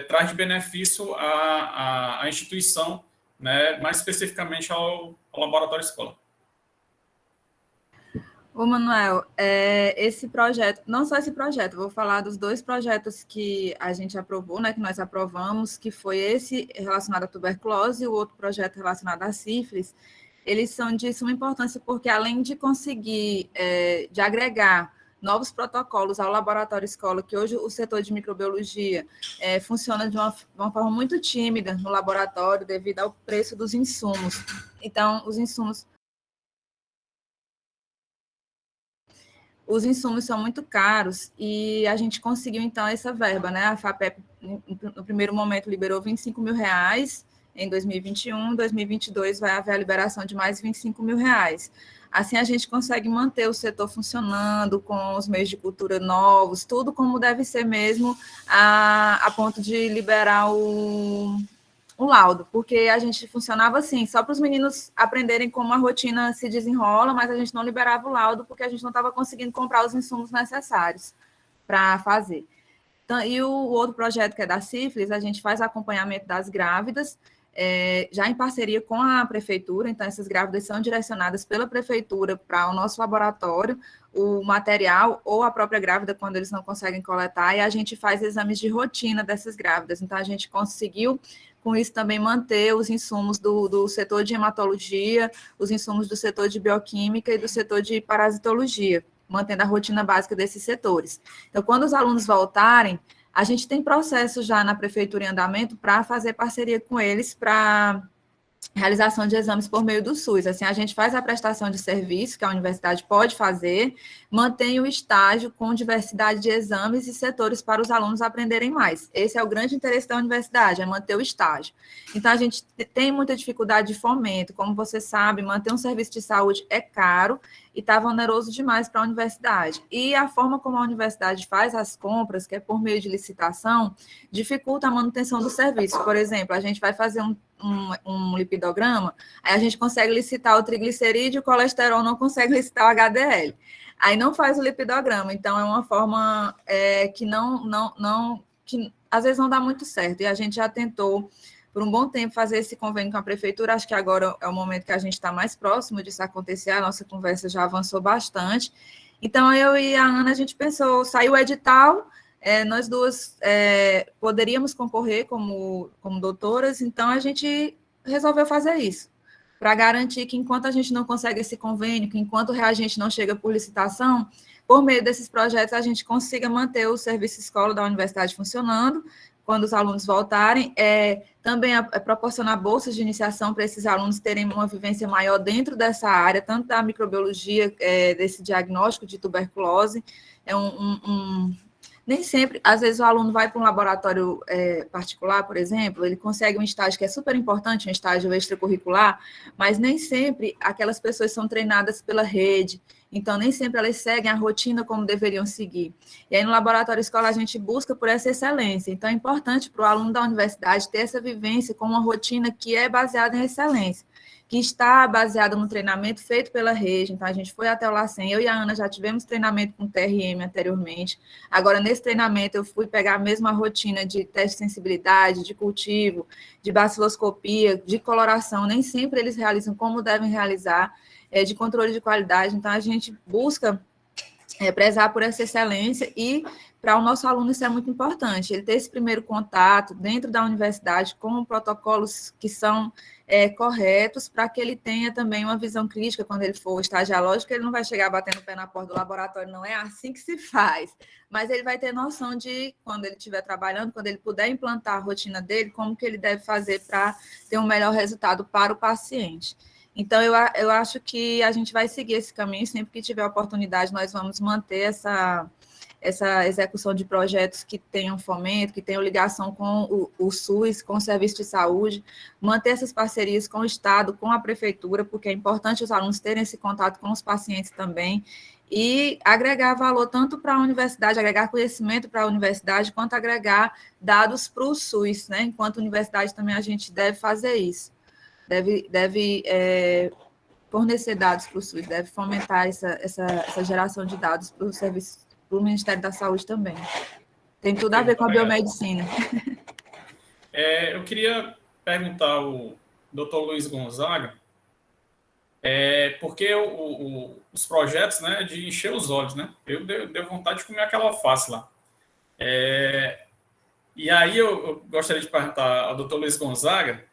traz de benefício à instituição, né? Mais especificamente ao laboratório escola. Ô, Manuel, esse projeto, não só esse projeto, vou falar dos 2 projetos que a gente aprovou, né, que nós aprovamos, que foi esse relacionado à tuberculose e o outro projeto relacionado à sífilis. Eles são de suma importância porque, além de conseguir, de agregar novos protocolos ao laboratório escola, que hoje o setor de microbiologia funciona de uma forma muito tímida no laboratório devido ao preço dos insumos. Então, os insumos são muito caros e a gente conseguiu, então, essa verba, né? A FAPEP, no primeiro momento, liberou R$25 mil em 2021, em 2022 vai haver a liberação de mais R$25 mil. Assim, a gente consegue manter o setor funcionando, com os meios de cultura novos, tudo como deve ser mesmo, a ponto de liberar o laudo, porque a gente funcionava assim, só para os meninos aprenderem como a rotina se desenrola, mas a gente não liberava o laudo porque a gente não estava conseguindo comprar os insumos necessários para fazer. Então, e o outro projeto, que é da sífilis, a gente faz acompanhamento das grávidas, já em parceria com a prefeitura, então essas grávidas são direcionadas pela prefeitura para o nosso laboratório, o material ou a própria grávida, quando eles não conseguem coletar, e a gente faz exames de rotina dessas grávidas. Então, a gente conseguiu, com isso, também manter os insumos do setor de hematologia, os insumos do setor de bioquímica e do setor de parasitologia, mantendo a rotina básica desses setores. Então, quando os alunos voltarem, a gente tem processo já na prefeitura em andamento para fazer parceria com eles, para realização de exames por meio do SUS. Assim, a gente faz a prestação de serviço, que a universidade pode fazer, mantém o estágio com diversidade de exames e setores para os alunos aprenderem mais. Esse é o grande interesse da universidade, é manter o estágio. Então, a gente tem muita dificuldade de fomento. Como você sabe, manter um serviço de saúde é caro e está oneroso demais para a universidade. E a forma como a universidade faz as compras, que é por meio de licitação, dificulta a manutenção do serviço. Por exemplo, a gente vai fazer um lipidograma, aí a gente consegue licitar o triglicerídeo, o colesterol não consegue licitar o HDL. Aí não faz o lipidograma, então é uma forma que que às vezes não dá muito certo. E a gente já tentou por um bom tempo fazer esse convênio com a prefeitura, acho que agora é o momento que a gente está mais próximo disso acontecer, a nossa conversa já avançou bastante. Então, eu e a Ana, a gente pensou, saiu o edital, nós duas poderíamos concorrer como doutoras, então a gente resolveu fazer isso, para garantir que enquanto a gente não consegue esse convênio, que enquanto o reagente não chega por licitação, por meio desses projetos a gente consiga manter o serviço escola da universidade funcionando, quando os alunos voltarem, também proporcionar bolsas de iniciação para esses alunos terem uma vivência maior dentro dessa área, tanto da microbiologia, desse diagnóstico de tuberculose, nem sempre, às vezes o aluno vai para um laboratório particular, por exemplo, ele consegue um estágio que é super importante, um estágio extracurricular, mas nem sempre aquelas pessoas são treinadas pela rede, então nem sempre elas seguem a rotina como deveriam seguir. E aí no laboratório escolar a gente busca por essa excelência, então é importante para o aluno da universidade ter essa vivência com uma rotina que é baseada em excelência, que está baseada no treinamento feito pela rede. Então, a gente foi até o LACEN, eu e a Ana já tivemos treinamento com TRM anteriormente. Agora, nesse treinamento, eu fui pegar a mesma rotina de teste de sensibilidade, de cultivo, de baciloscopia, de coloração. Nem sempre eles realizam como devem realizar, de controle de qualidade. Então, a gente busca prezar por essa excelência e para o nosso aluno isso é muito importante, ele ter esse primeiro contato dentro da universidade com protocolos que são corretos, para que ele tenha também uma visão crítica quando ele for estagiar. Lógico que ele não vai chegar batendo o pé na porta do laboratório, não é assim que se faz, mas ele vai ter noção de, quando ele estiver trabalhando, quando ele puder implantar a rotina dele, como que ele deve fazer para ter um melhor resultado para o paciente. Então, eu acho que a gente vai seguir esse caminho, sempre que tiver oportunidade, nós vamos manter essa execução de projetos que tenham fomento, que tenham ligação com o SUS, com o Serviço de Saúde, manter essas parcerias com o Estado, com a Prefeitura, porque é importante os alunos terem esse contato com os pacientes também, e agregar valor tanto para a universidade, agregar conhecimento para a universidade, quanto agregar dados para o SUS, né? Enquanto universidade também a gente deve fazer isso. Deve fornecer dados para o SUS, deve fomentar essa geração de dados para o serviço, para o Ministério da Saúde também. Tem tudo a ver com a biomedicina. Eu queria perguntar ao Dr. Luiz Gonzaga, porque os projetos, né, de encher os olhos, né? Eu dei vontade de comer aquela alface lá. E aí eu gostaria de perguntar ao Dr. Luiz Gonzaga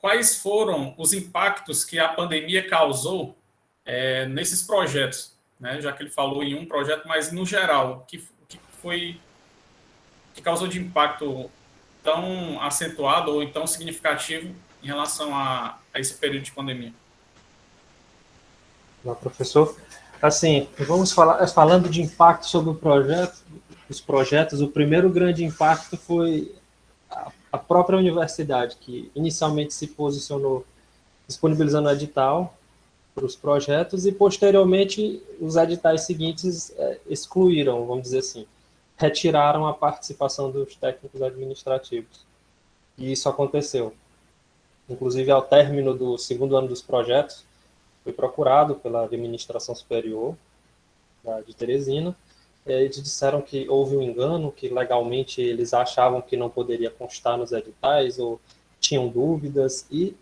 quais foram os impactos que a pandemia causou nesses projetos, né? Já que ele falou em um projeto, mas no geral, que causou de impacto tão acentuado ou tão significativo em relação a esse período de pandemia? Olá, professor. Assim, vamos falando de impacto sobre os projetos, o primeiro grande impacto foi a própria universidade, que inicialmente se posicionou disponibilizando edital para os projetos e, posteriormente, os editais seguintes excluíram, vamos dizer assim, retiraram a participação dos técnicos administrativos. E isso aconteceu. Inclusive, ao término do segundo ano dos projetos, foi procurado pela administração superior de Teresina. Eles disseram que houve um engano, que legalmente eles achavam que não poderia constar nos editais ou tinham dúvidas, e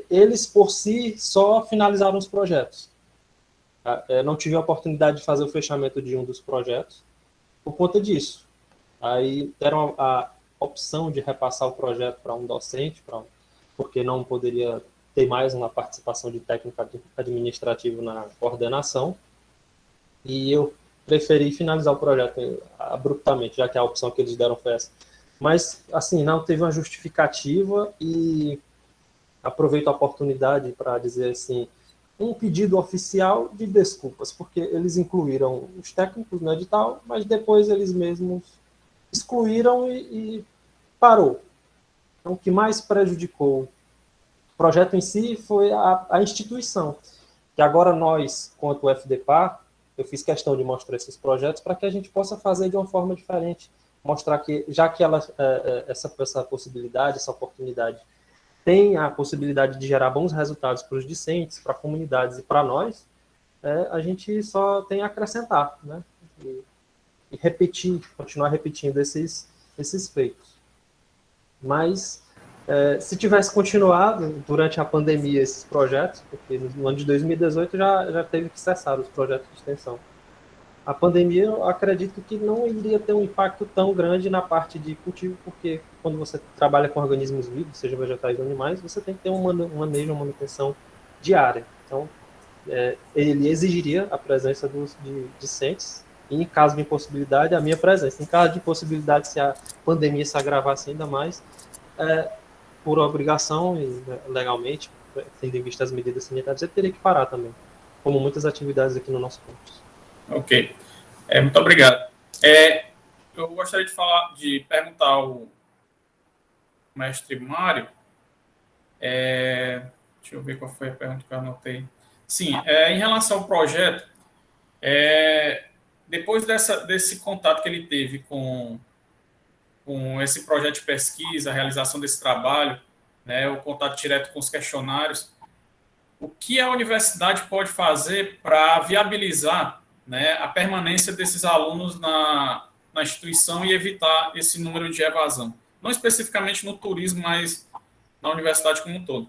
eles por si só finalizaram os projetos. Não tive a oportunidade de fazer o fechamento de um dos projetos por conta disso. Aí deram a opção de repassar o projeto para um docente, porque não poderia ter mais uma participação de técnico administrativo na coordenação, e eu preferi finalizar o projeto abruptamente, já que a opção que eles deram foi essa. Mas, assim, não teve uma justificativa e aproveito a oportunidade para dizer assim, um pedido oficial de desculpas, porque eles incluíram os técnicos no edital, mas depois eles mesmos excluíram e parou. Então, o que mais prejudicou o projeto em si foi a instituição, que agora nós, quanto o FDPAR, eu fiz questão de mostrar esses projetos para que a gente possa fazer de uma forma diferente, mostrar que, já que essa possibilidade, essa oportunidade, tem a possibilidade de gerar bons resultados para os discentes, para comunidades e para nós, a gente só tem a acrescentar, né? E repetir, continuar repetindo esses feitos. Mas, se tivesse continuado durante a pandemia esses projetos, porque no ano de 2018 já teve que cessar os projetos de extensão, a pandemia, eu acredito que não iria ter um impacto tão grande na parte de cultivo, porque quando você trabalha com organismos vivos, seja vegetais ou animais, você tem que ter uma manejo, uma manutenção diária. Então, ele exigiria a presença de discentes, e em caso de impossibilidade, a minha presença. Em caso de impossibilidade, se a pandemia se agravasse ainda mais, por obrigação e legalmente, tendo em vista as medidas sanitárias, eu teria que parar também, como muitas atividades aqui no nosso campus. Ok. Muito obrigado. Eu gostaria de perguntar ao mestre Mário. Deixa eu ver qual foi a pergunta que eu anotei. Sim, em relação ao projeto, depois desse contato que ele teve com esse projeto de pesquisa, a realização desse trabalho, né, o contato direto com os questionários, o que a universidade pode fazer para viabilizar, né, a permanência desses alunos na instituição e evitar esse número de evasão? Não especificamente no turismo, mas na universidade como um todo.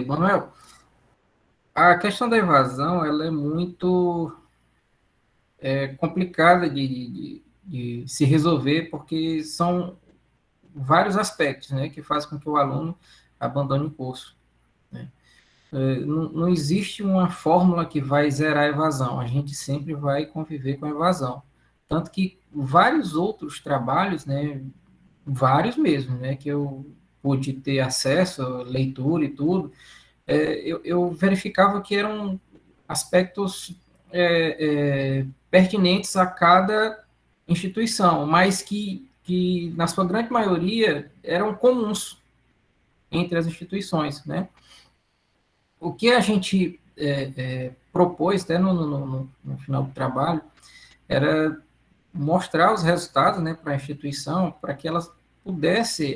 Manuel, a questão da evasão ela é muito complicada de se resolver, porque são vários aspectos, né, que fazem com que o aluno abandone o curso, né? Não existe uma fórmula que vai zerar a evasão, a gente sempre vai conviver com a evasão. Tanto que vários outros trabalhos, né, vários mesmo, né, que eu pude ter acesso, leitura e tudo, eu verificava que eram aspectos pertinentes a cada instituição, mas que na sua grande maioria eram comuns entre as instituições, né? O que a gente propôs, até no final do trabalho, era mostrar os resultados, né, para a instituição, para que elas pudesse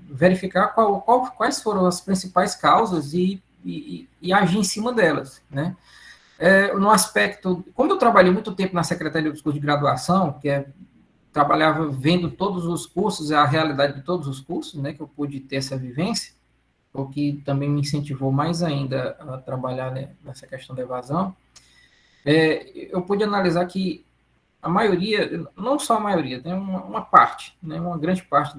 verificar quais foram as principais causas e agir em cima delas, né? No aspecto, como eu trabalhei muito tempo na Secretaria dos Cursos de Graduação, trabalhava vendo todos os cursos, a realidade de todos os cursos, né, que eu pude ter essa vivência, o que também me incentivou mais ainda a trabalhar, né, nessa questão da evasão, eu pude analisar que a maioria, não só a maioria, tem uma parte, né, uma grande parte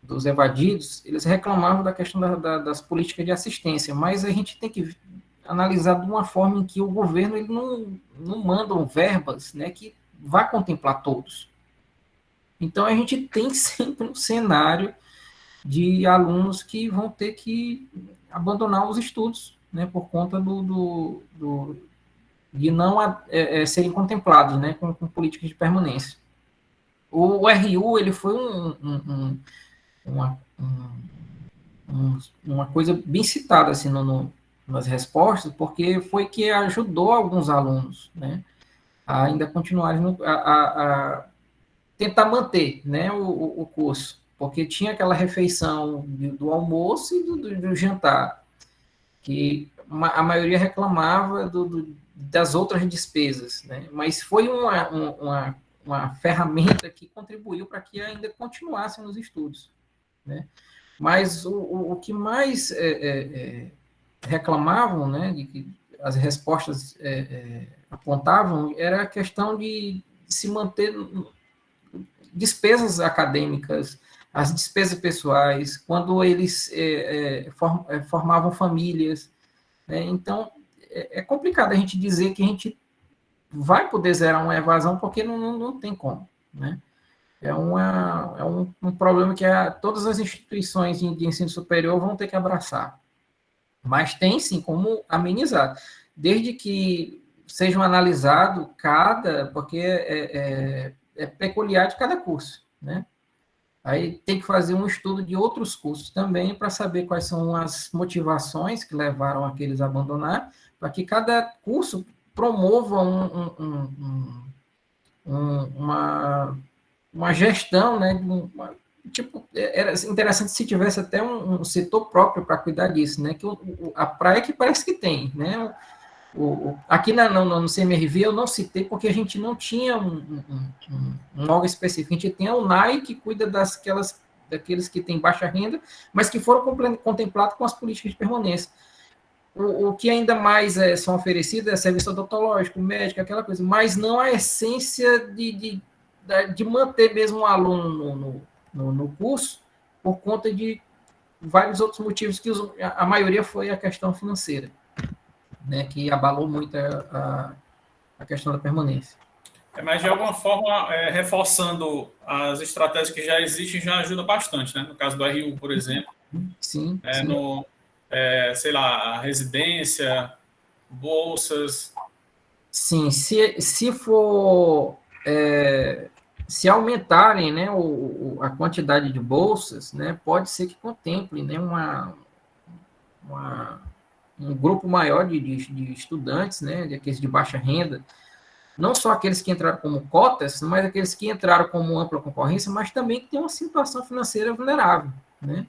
dos evadidos, eles reclamavam da questão das políticas de assistência, mas a gente tem que analisar de uma forma em que o governo ele não manda verbas, né, que vá contemplar todos. Então, a gente tem sempre um cenário de alunos que vão ter que abandonar os estudos, né, por conta de não serem contemplados, né, com políticas de permanência. O RU ele foi uma coisa bem citada assim, nas respostas, porque foi que ajudou alguns alunos, né, a ainda continuarem a tentar manter, né, o curso, porque tinha aquela refeição do almoço e do jantar, que a maioria reclamava das outras despesas, né, mas foi uma ferramenta que contribuiu para que ainda continuassem nos estudos, né. Mas o que mais reclamavam, né, de que as respostas apontavam, era a questão de se manter despesas acadêmicas, as despesas pessoais, quando eles formavam famílias, né. Então, é complicado a gente dizer que a gente vai poder zerar uma evasão, porque não tem como, né. é um problema que todas as instituições de ensino superior vão ter que abraçar. Mas tem, sim, como amenizar. Desde que sejam analisados porque é peculiar de cada curso, né? Aí tem que fazer um estudo de outros cursos também para saber quais são as motivações que levaram aqueles a abandonar, para que cada curso promova uma gestão, né? Tipo, era interessante se tivesse até um setor próprio para cuidar disso, né? Que a praia que parece que tem, né? Aqui no CMRV eu não citei porque a gente não tinha um órgão específico. A gente tem a UNAI que cuida daqueles que têm baixa renda, mas que foram contemplados com as políticas de permanência. O que ainda mais são oferecidos é serviço odontológico, médico, aquela coisa, mas não a essência de manter mesmo um aluno no curso por conta de vários outros motivos, que a maioria foi a questão financeira, né, que abalou muito a questão da permanência. Mas, de alguma forma, reforçando as estratégias que já existem, já ajuda bastante, né? No caso do RU, por exemplo. Sim, sim. Sei lá, a residência, bolsas. Sim, se for... se aumentarem, né, a quantidade de bolsas, né, pode ser que contemple, né, um grupo maior de estudantes, né, aqueles de baixa renda, não só aqueles que entraram como cotas, mas aqueles que entraram como ampla concorrência, mas também que têm uma situação financeira vulnerável, né?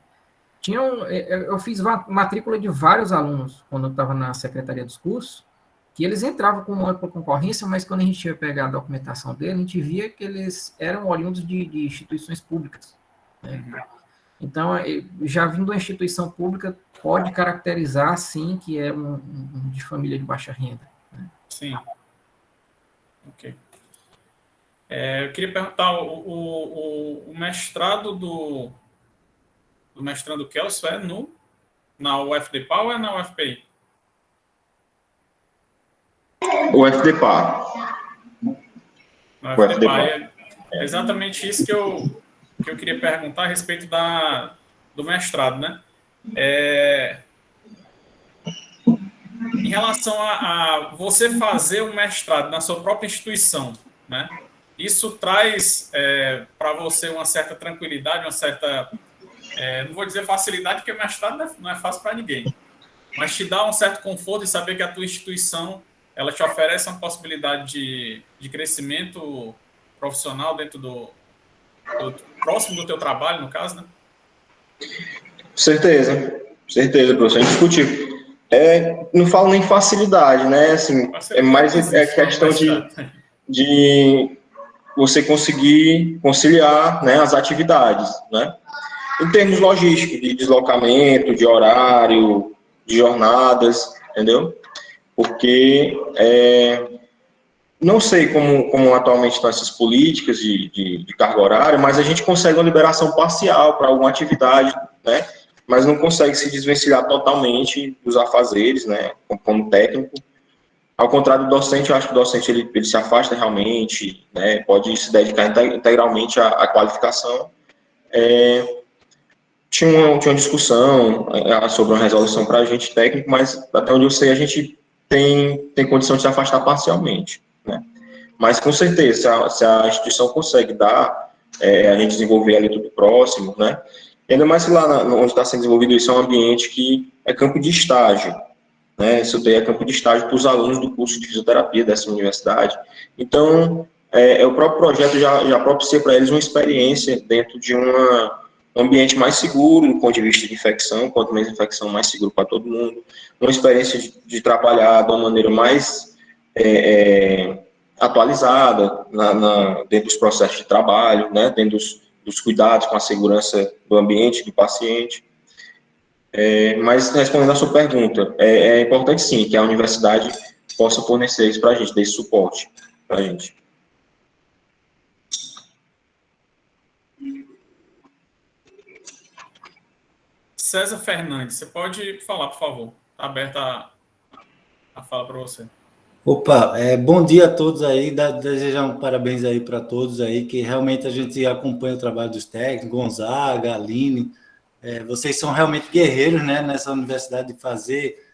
Eu fiz matrícula de vários alunos quando eu estava na secretaria dos cursos, que eles entravam como ampla concorrência, mas quando a gente ia pegar a documentação deles, a gente via que eles eram oriundos de instituições públicas, né? Então, já vindo da instituição pública, pode caracterizar, sim, que é de família de baixa renda, né? Sim. Ok. Eu queria perguntar, o mestrado do mestrando Kelso na UFDPA ou é na UFPI? O FDPA. Na UFDPA. É exatamente isso que eu queria perguntar a respeito do mestrado, né? Em relação a você fazer um mestrado na sua própria instituição, né? Isso traz para você uma certa tranquilidade, uma certa, não vou dizer facilidade, porque o mestrado não é fácil para ninguém, mas te dá um certo conforto em saber que a tua instituição ela te oferece uma possibilidade de crescimento profissional dentro próximo do teu trabalho, no caso, né? Certeza, professor. A gente discutiu. Não falo nem facilidade, né? Assim, é mais questão de você conseguir conciliar, né, as atividades, né? Em termos logísticos, de deslocamento, de horário, de jornadas, entendeu? Porque não sei como atualmente estão essas políticas de carga horária, mas a gente consegue uma liberação parcial para alguma atividade, né? Mas não consegue se desvencilhar totalmente dos afazeres, né? Como técnico. Ao contrário do docente, eu acho que o docente ele se afasta realmente, né? Pode se dedicar integralmente à qualificação. Tinha uma discussão sobre uma resolução para a gente técnico, mas até onde eu sei a gente tem condição de se afastar parcialmente, né? Mas com certeza, se a instituição consegue dar, a gente desenvolver ali tudo próximo, né? E ainda mais que lá onde está sendo desenvolvido isso é um ambiente que é campo de estágio, né? Isso daí é campo de estágio para os alunos do curso de fisioterapia dessa universidade. Então, o próprio projeto já propicia para eles uma experiência dentro de um ambiente mais seguro do ponto de vista de infecção, quanto menos infecção, mais seguro para todo mundo. Uma experiência de trabalhar de uma maneira mais atualizada dentro dos processos de trabalho, né? Dentro dos cuidados com a segurança do ambiente, do paciente. Mas, respondendo a sua pergunta, é importante sim que a universidade possa fornecer isso para a gente, dê esse suporte para a gente. César Fernandes, você pode falar, por favor? Está aberta a fala para você. Opa, bom dia a todos aí, desejar um parabéns aí para todos aí, que realmente a gente acompanha o trabalho dos técnicos, Gonzaga, Aline, vocês são realmente guerreiros, né, nessa universidade de fazer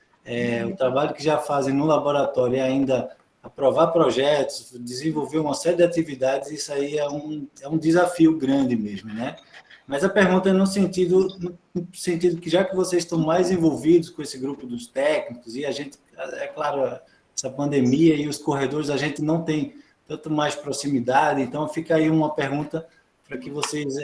o trabalho que já fazem no laboratório e ainda aprovar projetos, desenvolver uma série de atividades, isso aí é um desafio grande mesmo, né? Mas a pergunta é no sentido que já que vocês estão mais envolvidos com esse grupo dos técnicos, e a gente, é claro, essa pandemia e os corredores, a gente não tem tanto mais proximidade, então fica aí uma pergunta para que vocês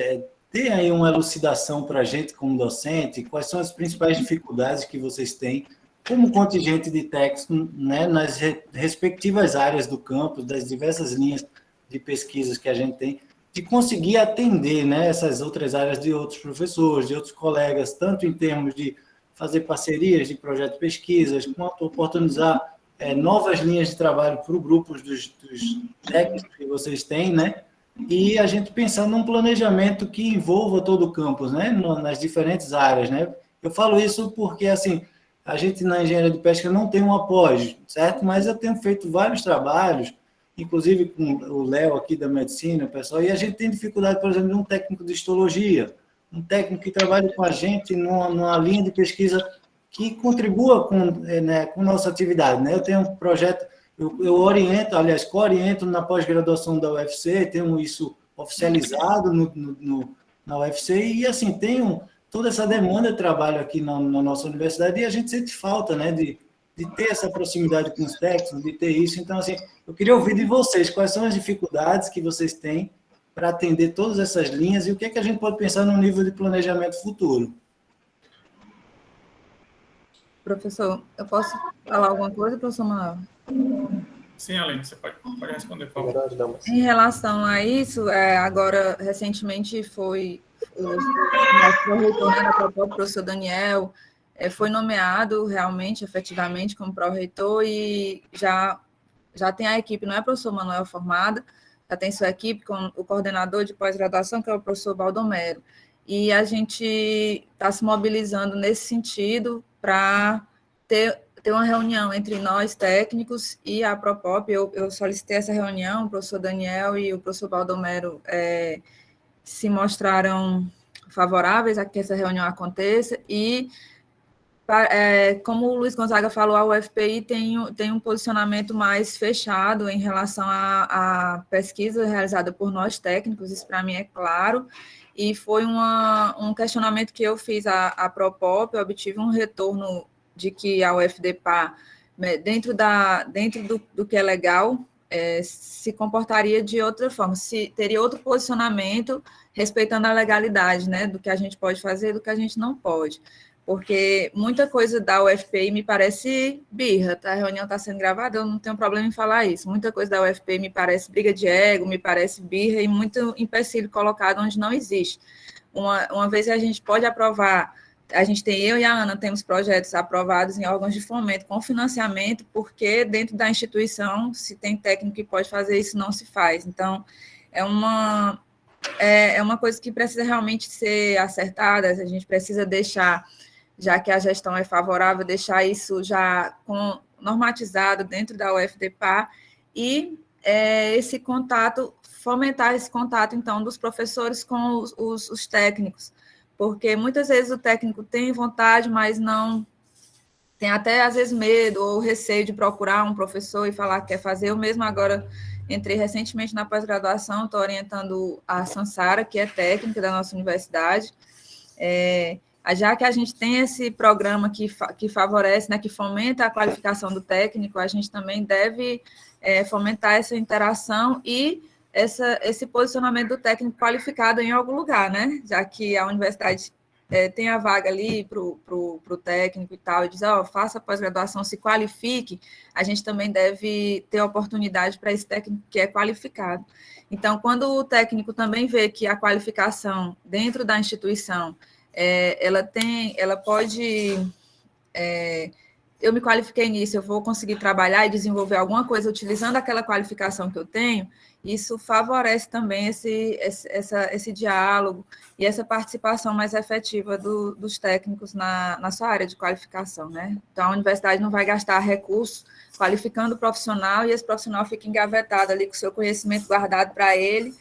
deem aí uma elucidação para a gente como docente, quais são as principais dificuldades que vocês têm como contingente de técnicos, né, nas respectivas áreas do campus, das diversas linhas de pesquisas que a gente tem, de conseguir atender, né, essas outras áreas de outros professores, de outros colegas, tanto em termos de fazer parcerias de projeto de pesquisas, quanto oportunizar novas linhas de trabalho para o grupo dos técnicos que vocês têm, né? E a gente pensando num planejamento que envolva todo o campus, né? Nas diferentes áreas, né? Eu falo isso porque, assim, a gente na engenharia de pesca não tem um apoio, certo? Mas eu tenho feito vários trabalhos, inclusive com o Léo aqui da medicina, pessoal, e a gente tem dificuldade, por exemplo, de um técnico de histologia, um técnico que trabalha com a gente numa linha de pesquisa que contribua com nossa atividade, né? Eu tenho um projeto, eu oriento, aliás, co-oriento na pós-graduação da UFC, tenho isso oficializado na UFC, e assim, tenho toda essa demanda de trabalho aqui na nossa universidade, e a gente sente falta, né, de ter essa proximidade com os técnicos, de ter isso. Então, assim, eu queria ouvir de vocês, quais são as dificuldades que vocês têm para atender todas essas linhas, e o que é que a gente pode pensar no nível de planejamento futuro. Professor, eu posso falar alguma coisa, professor Manuel? Sim, Aline, você pode responder, por favor. Em relação a isso, agora, recentemente, foi o nosso pró-reitor, né, da Propop, o professor Daniel, foi nomeado realmente, efetivamente, como pró-reitor, e já tem a equipe, não é professor Manuel formada, já tem sua equipe com o coordenador de pós-graduação, que é o professor Baldomero. E a gente está se mobilizando nesse sentido para ter uma reunião entre nós, técnicos, e a Propop. Eu solicitei essa reunião, o professor Daniel e o professor Baldomero se mostraram favoráveis a que essa reunião aconteça, e como o Luiz Gonzaga falou, a UFPI tem um posicionamento mais fechado em relação à pesquisa realizada por nós técnicos, isso para mim é claro, e foi um questionamento que eu fiz à Propop, eu obtive um retorno de que a UFDPA, dentro do que é legal, se comportaria de outra forma, se teria outro posicionamento respeitando a legalidade, né, do que a gente pode fazer e do que a gente não pode. Porque muita coisa da UFPI me parece birra, tá? A reunião está sendo gravada, eu não tenho problema em falar isso. Muita coisa da UFPI me parece briga de ego, me parece birra e muito empecilho colocado onde não existe. Uma vez a gente pode aprovar, eu e a Ana temos projetos aprovados em órgãos de fomento com financiamento, porque dentro da instituição, se tem técnico que pode fazer isso, não se faz. Então, é uma coisa que precisa realmente ser acertada, a gente precisa deixar, já que a gestão é favorável, deixar isso já normatizado dentro da UFDPA e esse contato, fomentar esse contato, então, dos professores com os técnicos, porque muitas vezes o técnico tem vontade, mas não tem até, às vezes, medo ou receio de procurar um professor e falar que quer fazer. Eu mesmo agora entrei recentemente na pós-graduação, estou orientando a Sansara, que é técnica da nossa universidade, já que a gente tem esse programa que favorece, né, que fomenta a qualificação do técnico, a gente também deve fomentar essa interação e esse posicionamento do técnico qualificado em algum lugar, né? Já que a universidade tem a vaga ali para o técnico e tal, e diz, faça a pós-graduação, se qualifique, a gente também deve ter oportunidade para esse técnico que é qualificado. Então, quando o técnico também vê que a qualificação dentro da instituição ela pode eu me qualifiquei nisso, eu vou conseguir trabalhar e desenvolver alguma coisa utilizando aquela qualificação que eu tenho, isso favorece também esse diálogo e essa participação mais efetiva dos técnicos na sua área de qualificação, né? Então, a universidade não vai gastar recursos qualificando o profissional e esse profissional fica engavetado ali com o seu conhecimento guardado para ele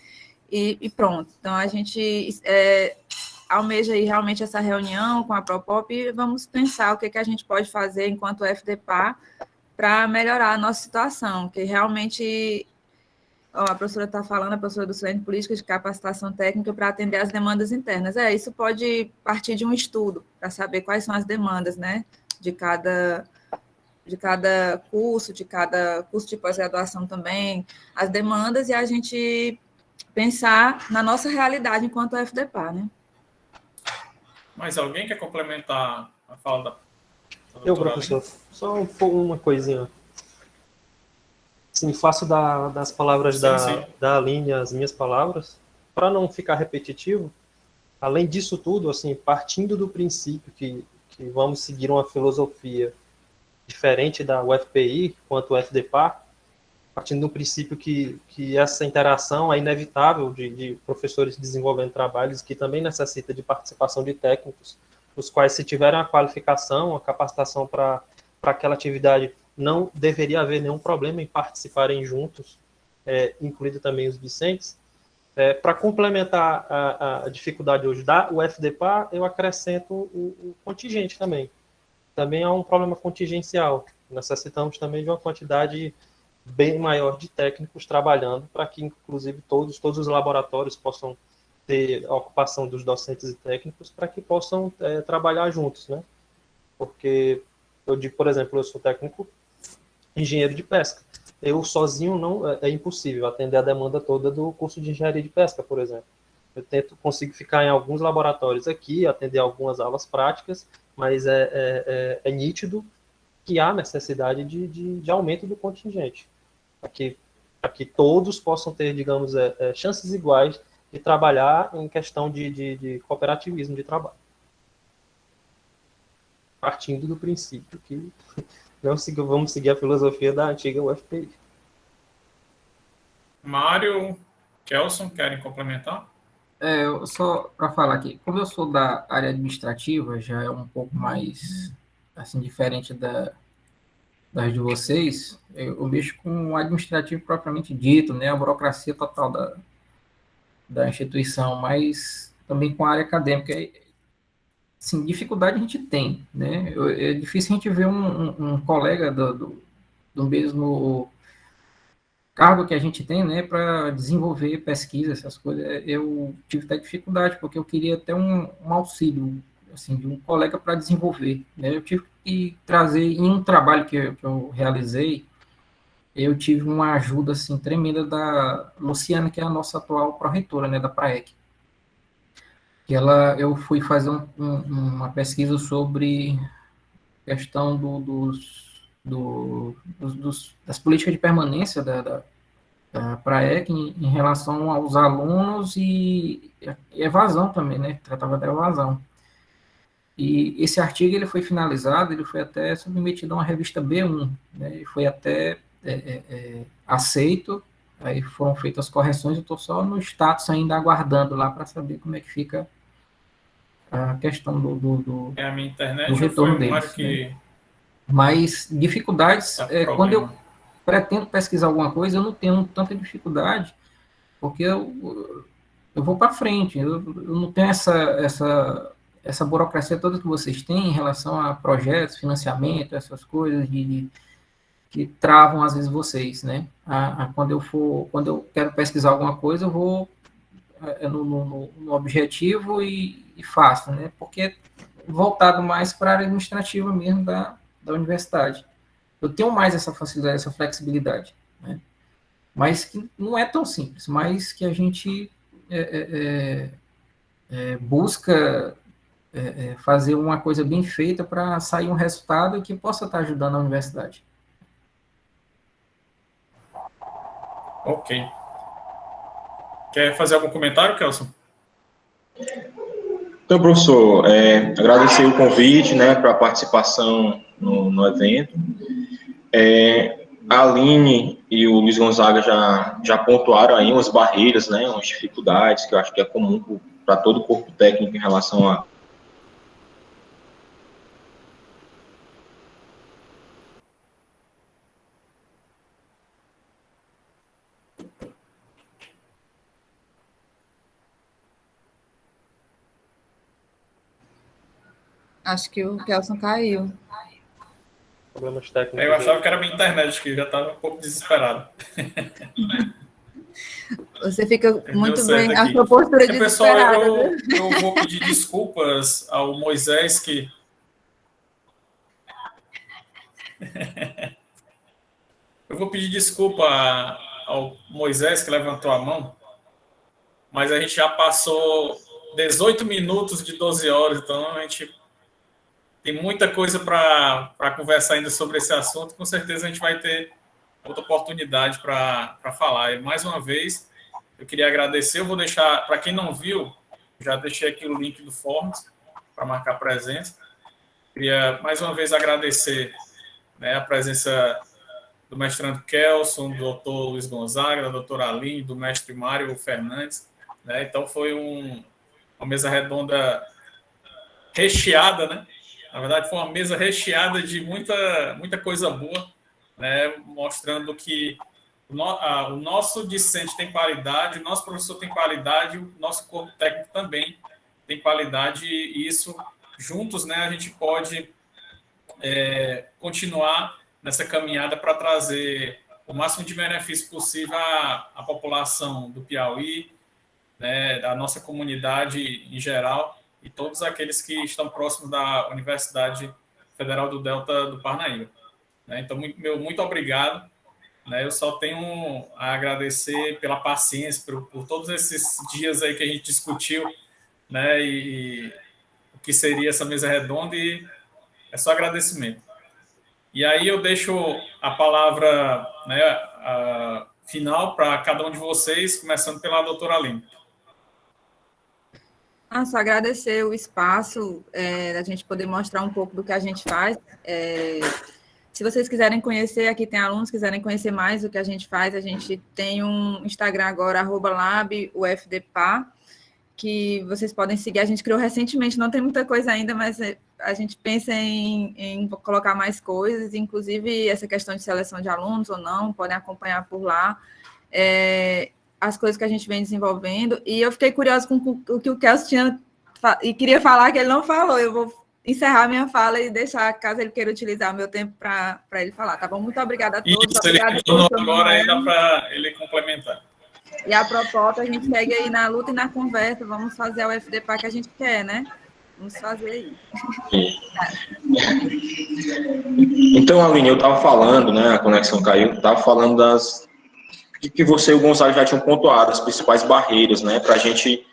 e pronto. Então, a gente almeja aí realmente essa reunião com a Propop e vamos pensar o que a gente pode fazer enquanto FDPA para melhorar a nossa situação, que realmente a professora está falando, a professora do Centro de Política de Capacitação Técnica para atender às demandas internas. Isso pode partir de um estudo para saber quais são as demandas, né, de cada curso, de cada curso de pós-graduação também, as demandas, e a gente pensar na nossa realidade enquanto FDPA, né? Mas alguém quer complementar a fala da Eu, doutora professor, Aline? só uma coisinha. Sim, faço das palavras Sim. da Aline as minhas palavras, para não ficar repetitivo. Além disso tudo, assim, partindo do princípio que vamos seguir uma filosofia diferente da UFPI quanto o FDPA, partindo do princípio que essa interação é inevitável de professores desenvolvendo trabalhos, que também necessita de participação de técnicos, os quais, se tiverem a qualificação, a capacitação para aquela atividade, não deveria haver nenhum problema em participarem juntos, incluído também os discentes. Para complementar a dificuldade hoje da UFDPA, eu acrescento o contingente também. Também há um problema contingencial. Necessitamos também de uma quantidade bem maior de técnicos trabalhando para que, inclusive, todos os laboratórios possam ter a ocupação dos docentes e técnicos para que possam trabalhar juntos, né? Porque eu digo, por exemplo, eu sou técnico engenheiro de pesca. Eu sozinho não é impossível atender a demanda toda do curso de engenharia de pesca, por exemplo. Eu consigo ficar em alguns laboratórios aqui, atender algumas aulas práticas, mas é nítido que há necessidade de aumento do contingente, para que todos possam ter, digamos, chances iguais de trabalhar em questão de cooperativismo de trabalho. Partindo do princípio que vamos seguir a filosofia da antiga UFPI. Mário, Kelson, querem complementar? Só para falar aqui, como eu sou da área administrativa, já é um pouco mais assim diferente das de vocês, eu mexo com o administrativo propriamente dito, né, a burocracia total da instituição, mas também com a área acadêmica. Sim, dificuldade a gente tem, né? É difícil a gente ver um colega do mesmo cargo que a gente tem, né, para desenvolver pesquisa, essas coisas. Eu tive até dificuldade, porque eu queria ter um auxílio, assim, de um colega para desenvolver, né? Eu tive que trazer, em um trabalho que eu realizei, eu tive uma ajuda, assim, tremenda da Luciana, que é a nossa atual pró-reitora, né, da PRAEC. Eu fui fazer uma pesquisa sobre questão das políticas de permanência da PRAEC em relação aos alunos e evasão também, né? Tratava da evasão. E esse artigo ele foi finalizado, ele foi até submetido a uma revista B1, né? E foi até aceito, aí foram feitas as correções, eu estou só no status ainda aguardando lá para saber como é que fica a questão É a minha do internet ou foi retorno o Mário deles, né? que Mas dificuldades, tá quando eu problema? pretendo pesquisar alguma coisa, eu não tenho tanta dificuldade, porque eu vou para frente, eu não tenho essa burocracia toda que vocês têm em relação a projetos, financiamento, essas coisas que travam às vezes vocês, né? Quando eu quero pesquisar alguma coisa, eu vou no objetivo e faço, né? Porque é voltado mais para a área administrativa mesmo da universidade. Eu tenho mais essa facilidade, essa flexibilidade, né? Mas que não é tão simples, mas que a gente busca fazer uma coisa bem feita para sair um resultado que possa estar ajudando a universidade. Ok. Quer fazer algum comentário, Kelson? Então, professor, agradecer o convite, né, para a participação no evento. A Aline e o Luiz Gonzaga já pontuaram aí umas barreiras, né, umas dificuldades que eu acho que é comum para todo o corpo técnico em relação a Acho que o Kelson caiu. Problemas técnicos. Eu achava que era minha internet, que já estava um pouco desesperado. Você fica muito bem, aqui. a sua postura desesperada. Pessoal, eu vou pedir desculpas ao Moisés que... Eu vou pedir desculpa ao Moisés que levantou a mão, mas a gente já passou 18 minutos de 12 horas, então a gente tem muita coisa para conversar ainda sobre esse assunto. Com certeza a gente vai ter outra oportunidade para falar. E mais uma vez, eu queria agradecer. Eu vou deixar, para quem não viu, já deixei aqui o link do Forms para marcar presença. Queria mais uma vez agradecer, né, a presença do mestrando Kelson, do doutor Luiz Gonzaga, da doutora Aline, do mestre Mário Fernandes. Né? Então foi uma mesa redonda recheada, né? Na verdade, foi uma mesa recheada de muita coisa boa, né? Mostrando que o nosso discente tem qualidade, o nosso professor tem qualidade, o nosso corpo técnico também tem qualidade, e isso, juntos, né, a gente pode continuar nessa caminhada para trazer o máximo de benefício possível à população do Piauí, né, da nossa comunidade em geral, e todos aqueles que estão próximos da Universidade Federal do Delta do Parnaíba. Né? Então, muito obrigado. Né? Eu só tenho a agradecer pela paciência, por todos esses dias aí que a gente discutiu, né? E o que seria essa mesa redonda, e é só agradecimento. E aí eu deixo a palavra, né, final para cada um de vocês, começando pela doutora Aline. Só agradecer o espaço, da gente poder mostrar um pouco do que a gente faz. Se vocês quiserem conhecer, aqui tem alunos que quiserem conhecer mais do que a gente faz, a gente tem um Instagram agora, @labufdpa, que vocês podem seguir. A gente criou recentemente, não tem muita coisa ainda, mas a gente pensa em colocar mais coisas, inclusive essa questão de seleção de alunos ou não, podem acompanhar por lá. As coisas que a gente vem desenvolvendo, e eu fiquei curiosa com o que o Kelson tinha e queria falar, que ele não falou. Eu vou encerrar minha fala e deixar, caso ele queira utilizar o meu tempo para ele falar, tá bom? Muito obrigada a todos. Isso, ele agora aí dá para ele complementar. E a proposta, a gente segue aí na luta e na conversa, vamos fazer a UFDPA que a gente quer, né? Vamos fazer aí. Então, Aline, eu estava falando, né, a conexão caiu, estava falando que você e o Gonçalo já tinham pontuado, as principais barreiras, né, para a gente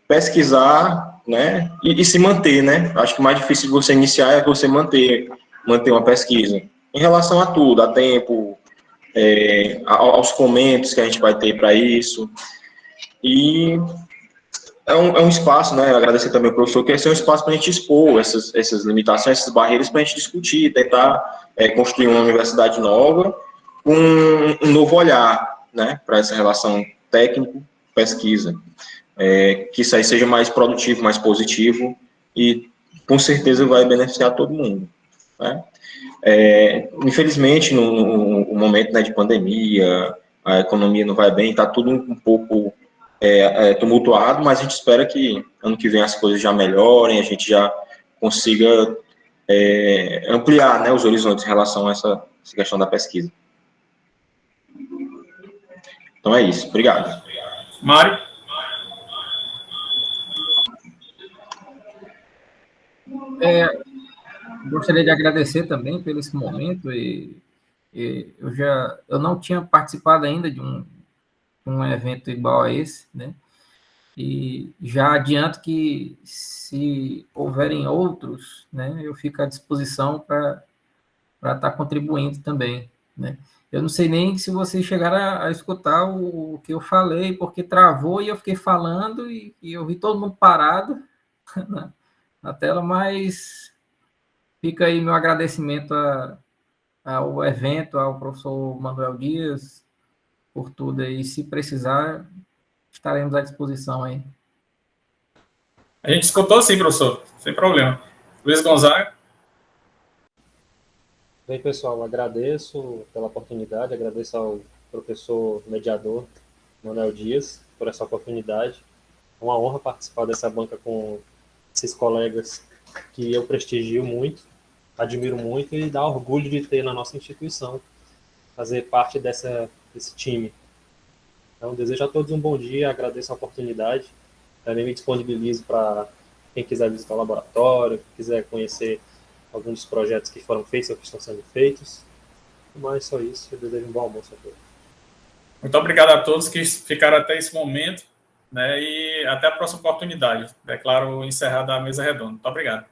pesquisar, né, e se manter, né. Acho que o mais difícil de você iniciar é você manter uma pesquisa. Em relação a tudo, a tempo, aos comentários que a gente vai ter para isso. E é um espaço, né, agradecer também ao professor, que esse é um espaço para a gente expor essas limitações, essas barreiras, para a gente discutir, tentar construir uma universidade nova, com um novo olhar, né, para essa relação técnico-pesquisa, que isso aí seja mais produtivo, mais positivo, e com certeza vai beneficiar todo mundo, né? Infelizmente, no momento, né, de pandemia, a economia não vai bem, está tudo um pouco tumultuado, mas a gente espera que ano que vem as coisas já melhorem, a gente já consiga ampliar, né, os horizontes em relação a essa questão da pesquisa. Então é isso. Obrigado. Mário? Gostaria de agradecer também pelo esse momento, eu não tinha participado ainda de um evento igual a esse, né? E já adianto que, se houverem outros, né, eu fico à disposição para estar contribuindo também, né? Eu não sei nem se vocês chegaram a escutar o que eu falei, porque travou e eu fiquei falando e eu vi todo mundo parado, na tela, mas fica aí meu agradecimento ao evento, ao professor Manuel Dias, por tudo aí. Se precisar, estaremos à disposição aí. A gente escutou sim, professor, sem problema. Luiz Gonzaga. Bem, pessoal, agradeço pela oportunidade, agradeço ao professor mediador Manuel Dias por essa oportunidade. É uma honra participar dessa banca com esses colegas que eu prestigio muito, admiro muito e dá orgulho de ter na nossa instituição, fazer parte desse time. Então, desejo a todos um bom dia, agradeço a oportunidade, também me disponibilizo para quem quiser visitar o laboratório, quiser conhecer alguns dos projetos que foram feitos ou que estão sendo feitos. Mas só isso, eu desejo um bom almoço a todos. Muito obrigado a todos que ficaram até esse momento, né, e até a próxima oportunidade. Declaro encerrada a mesa redonda. Muito obrigado.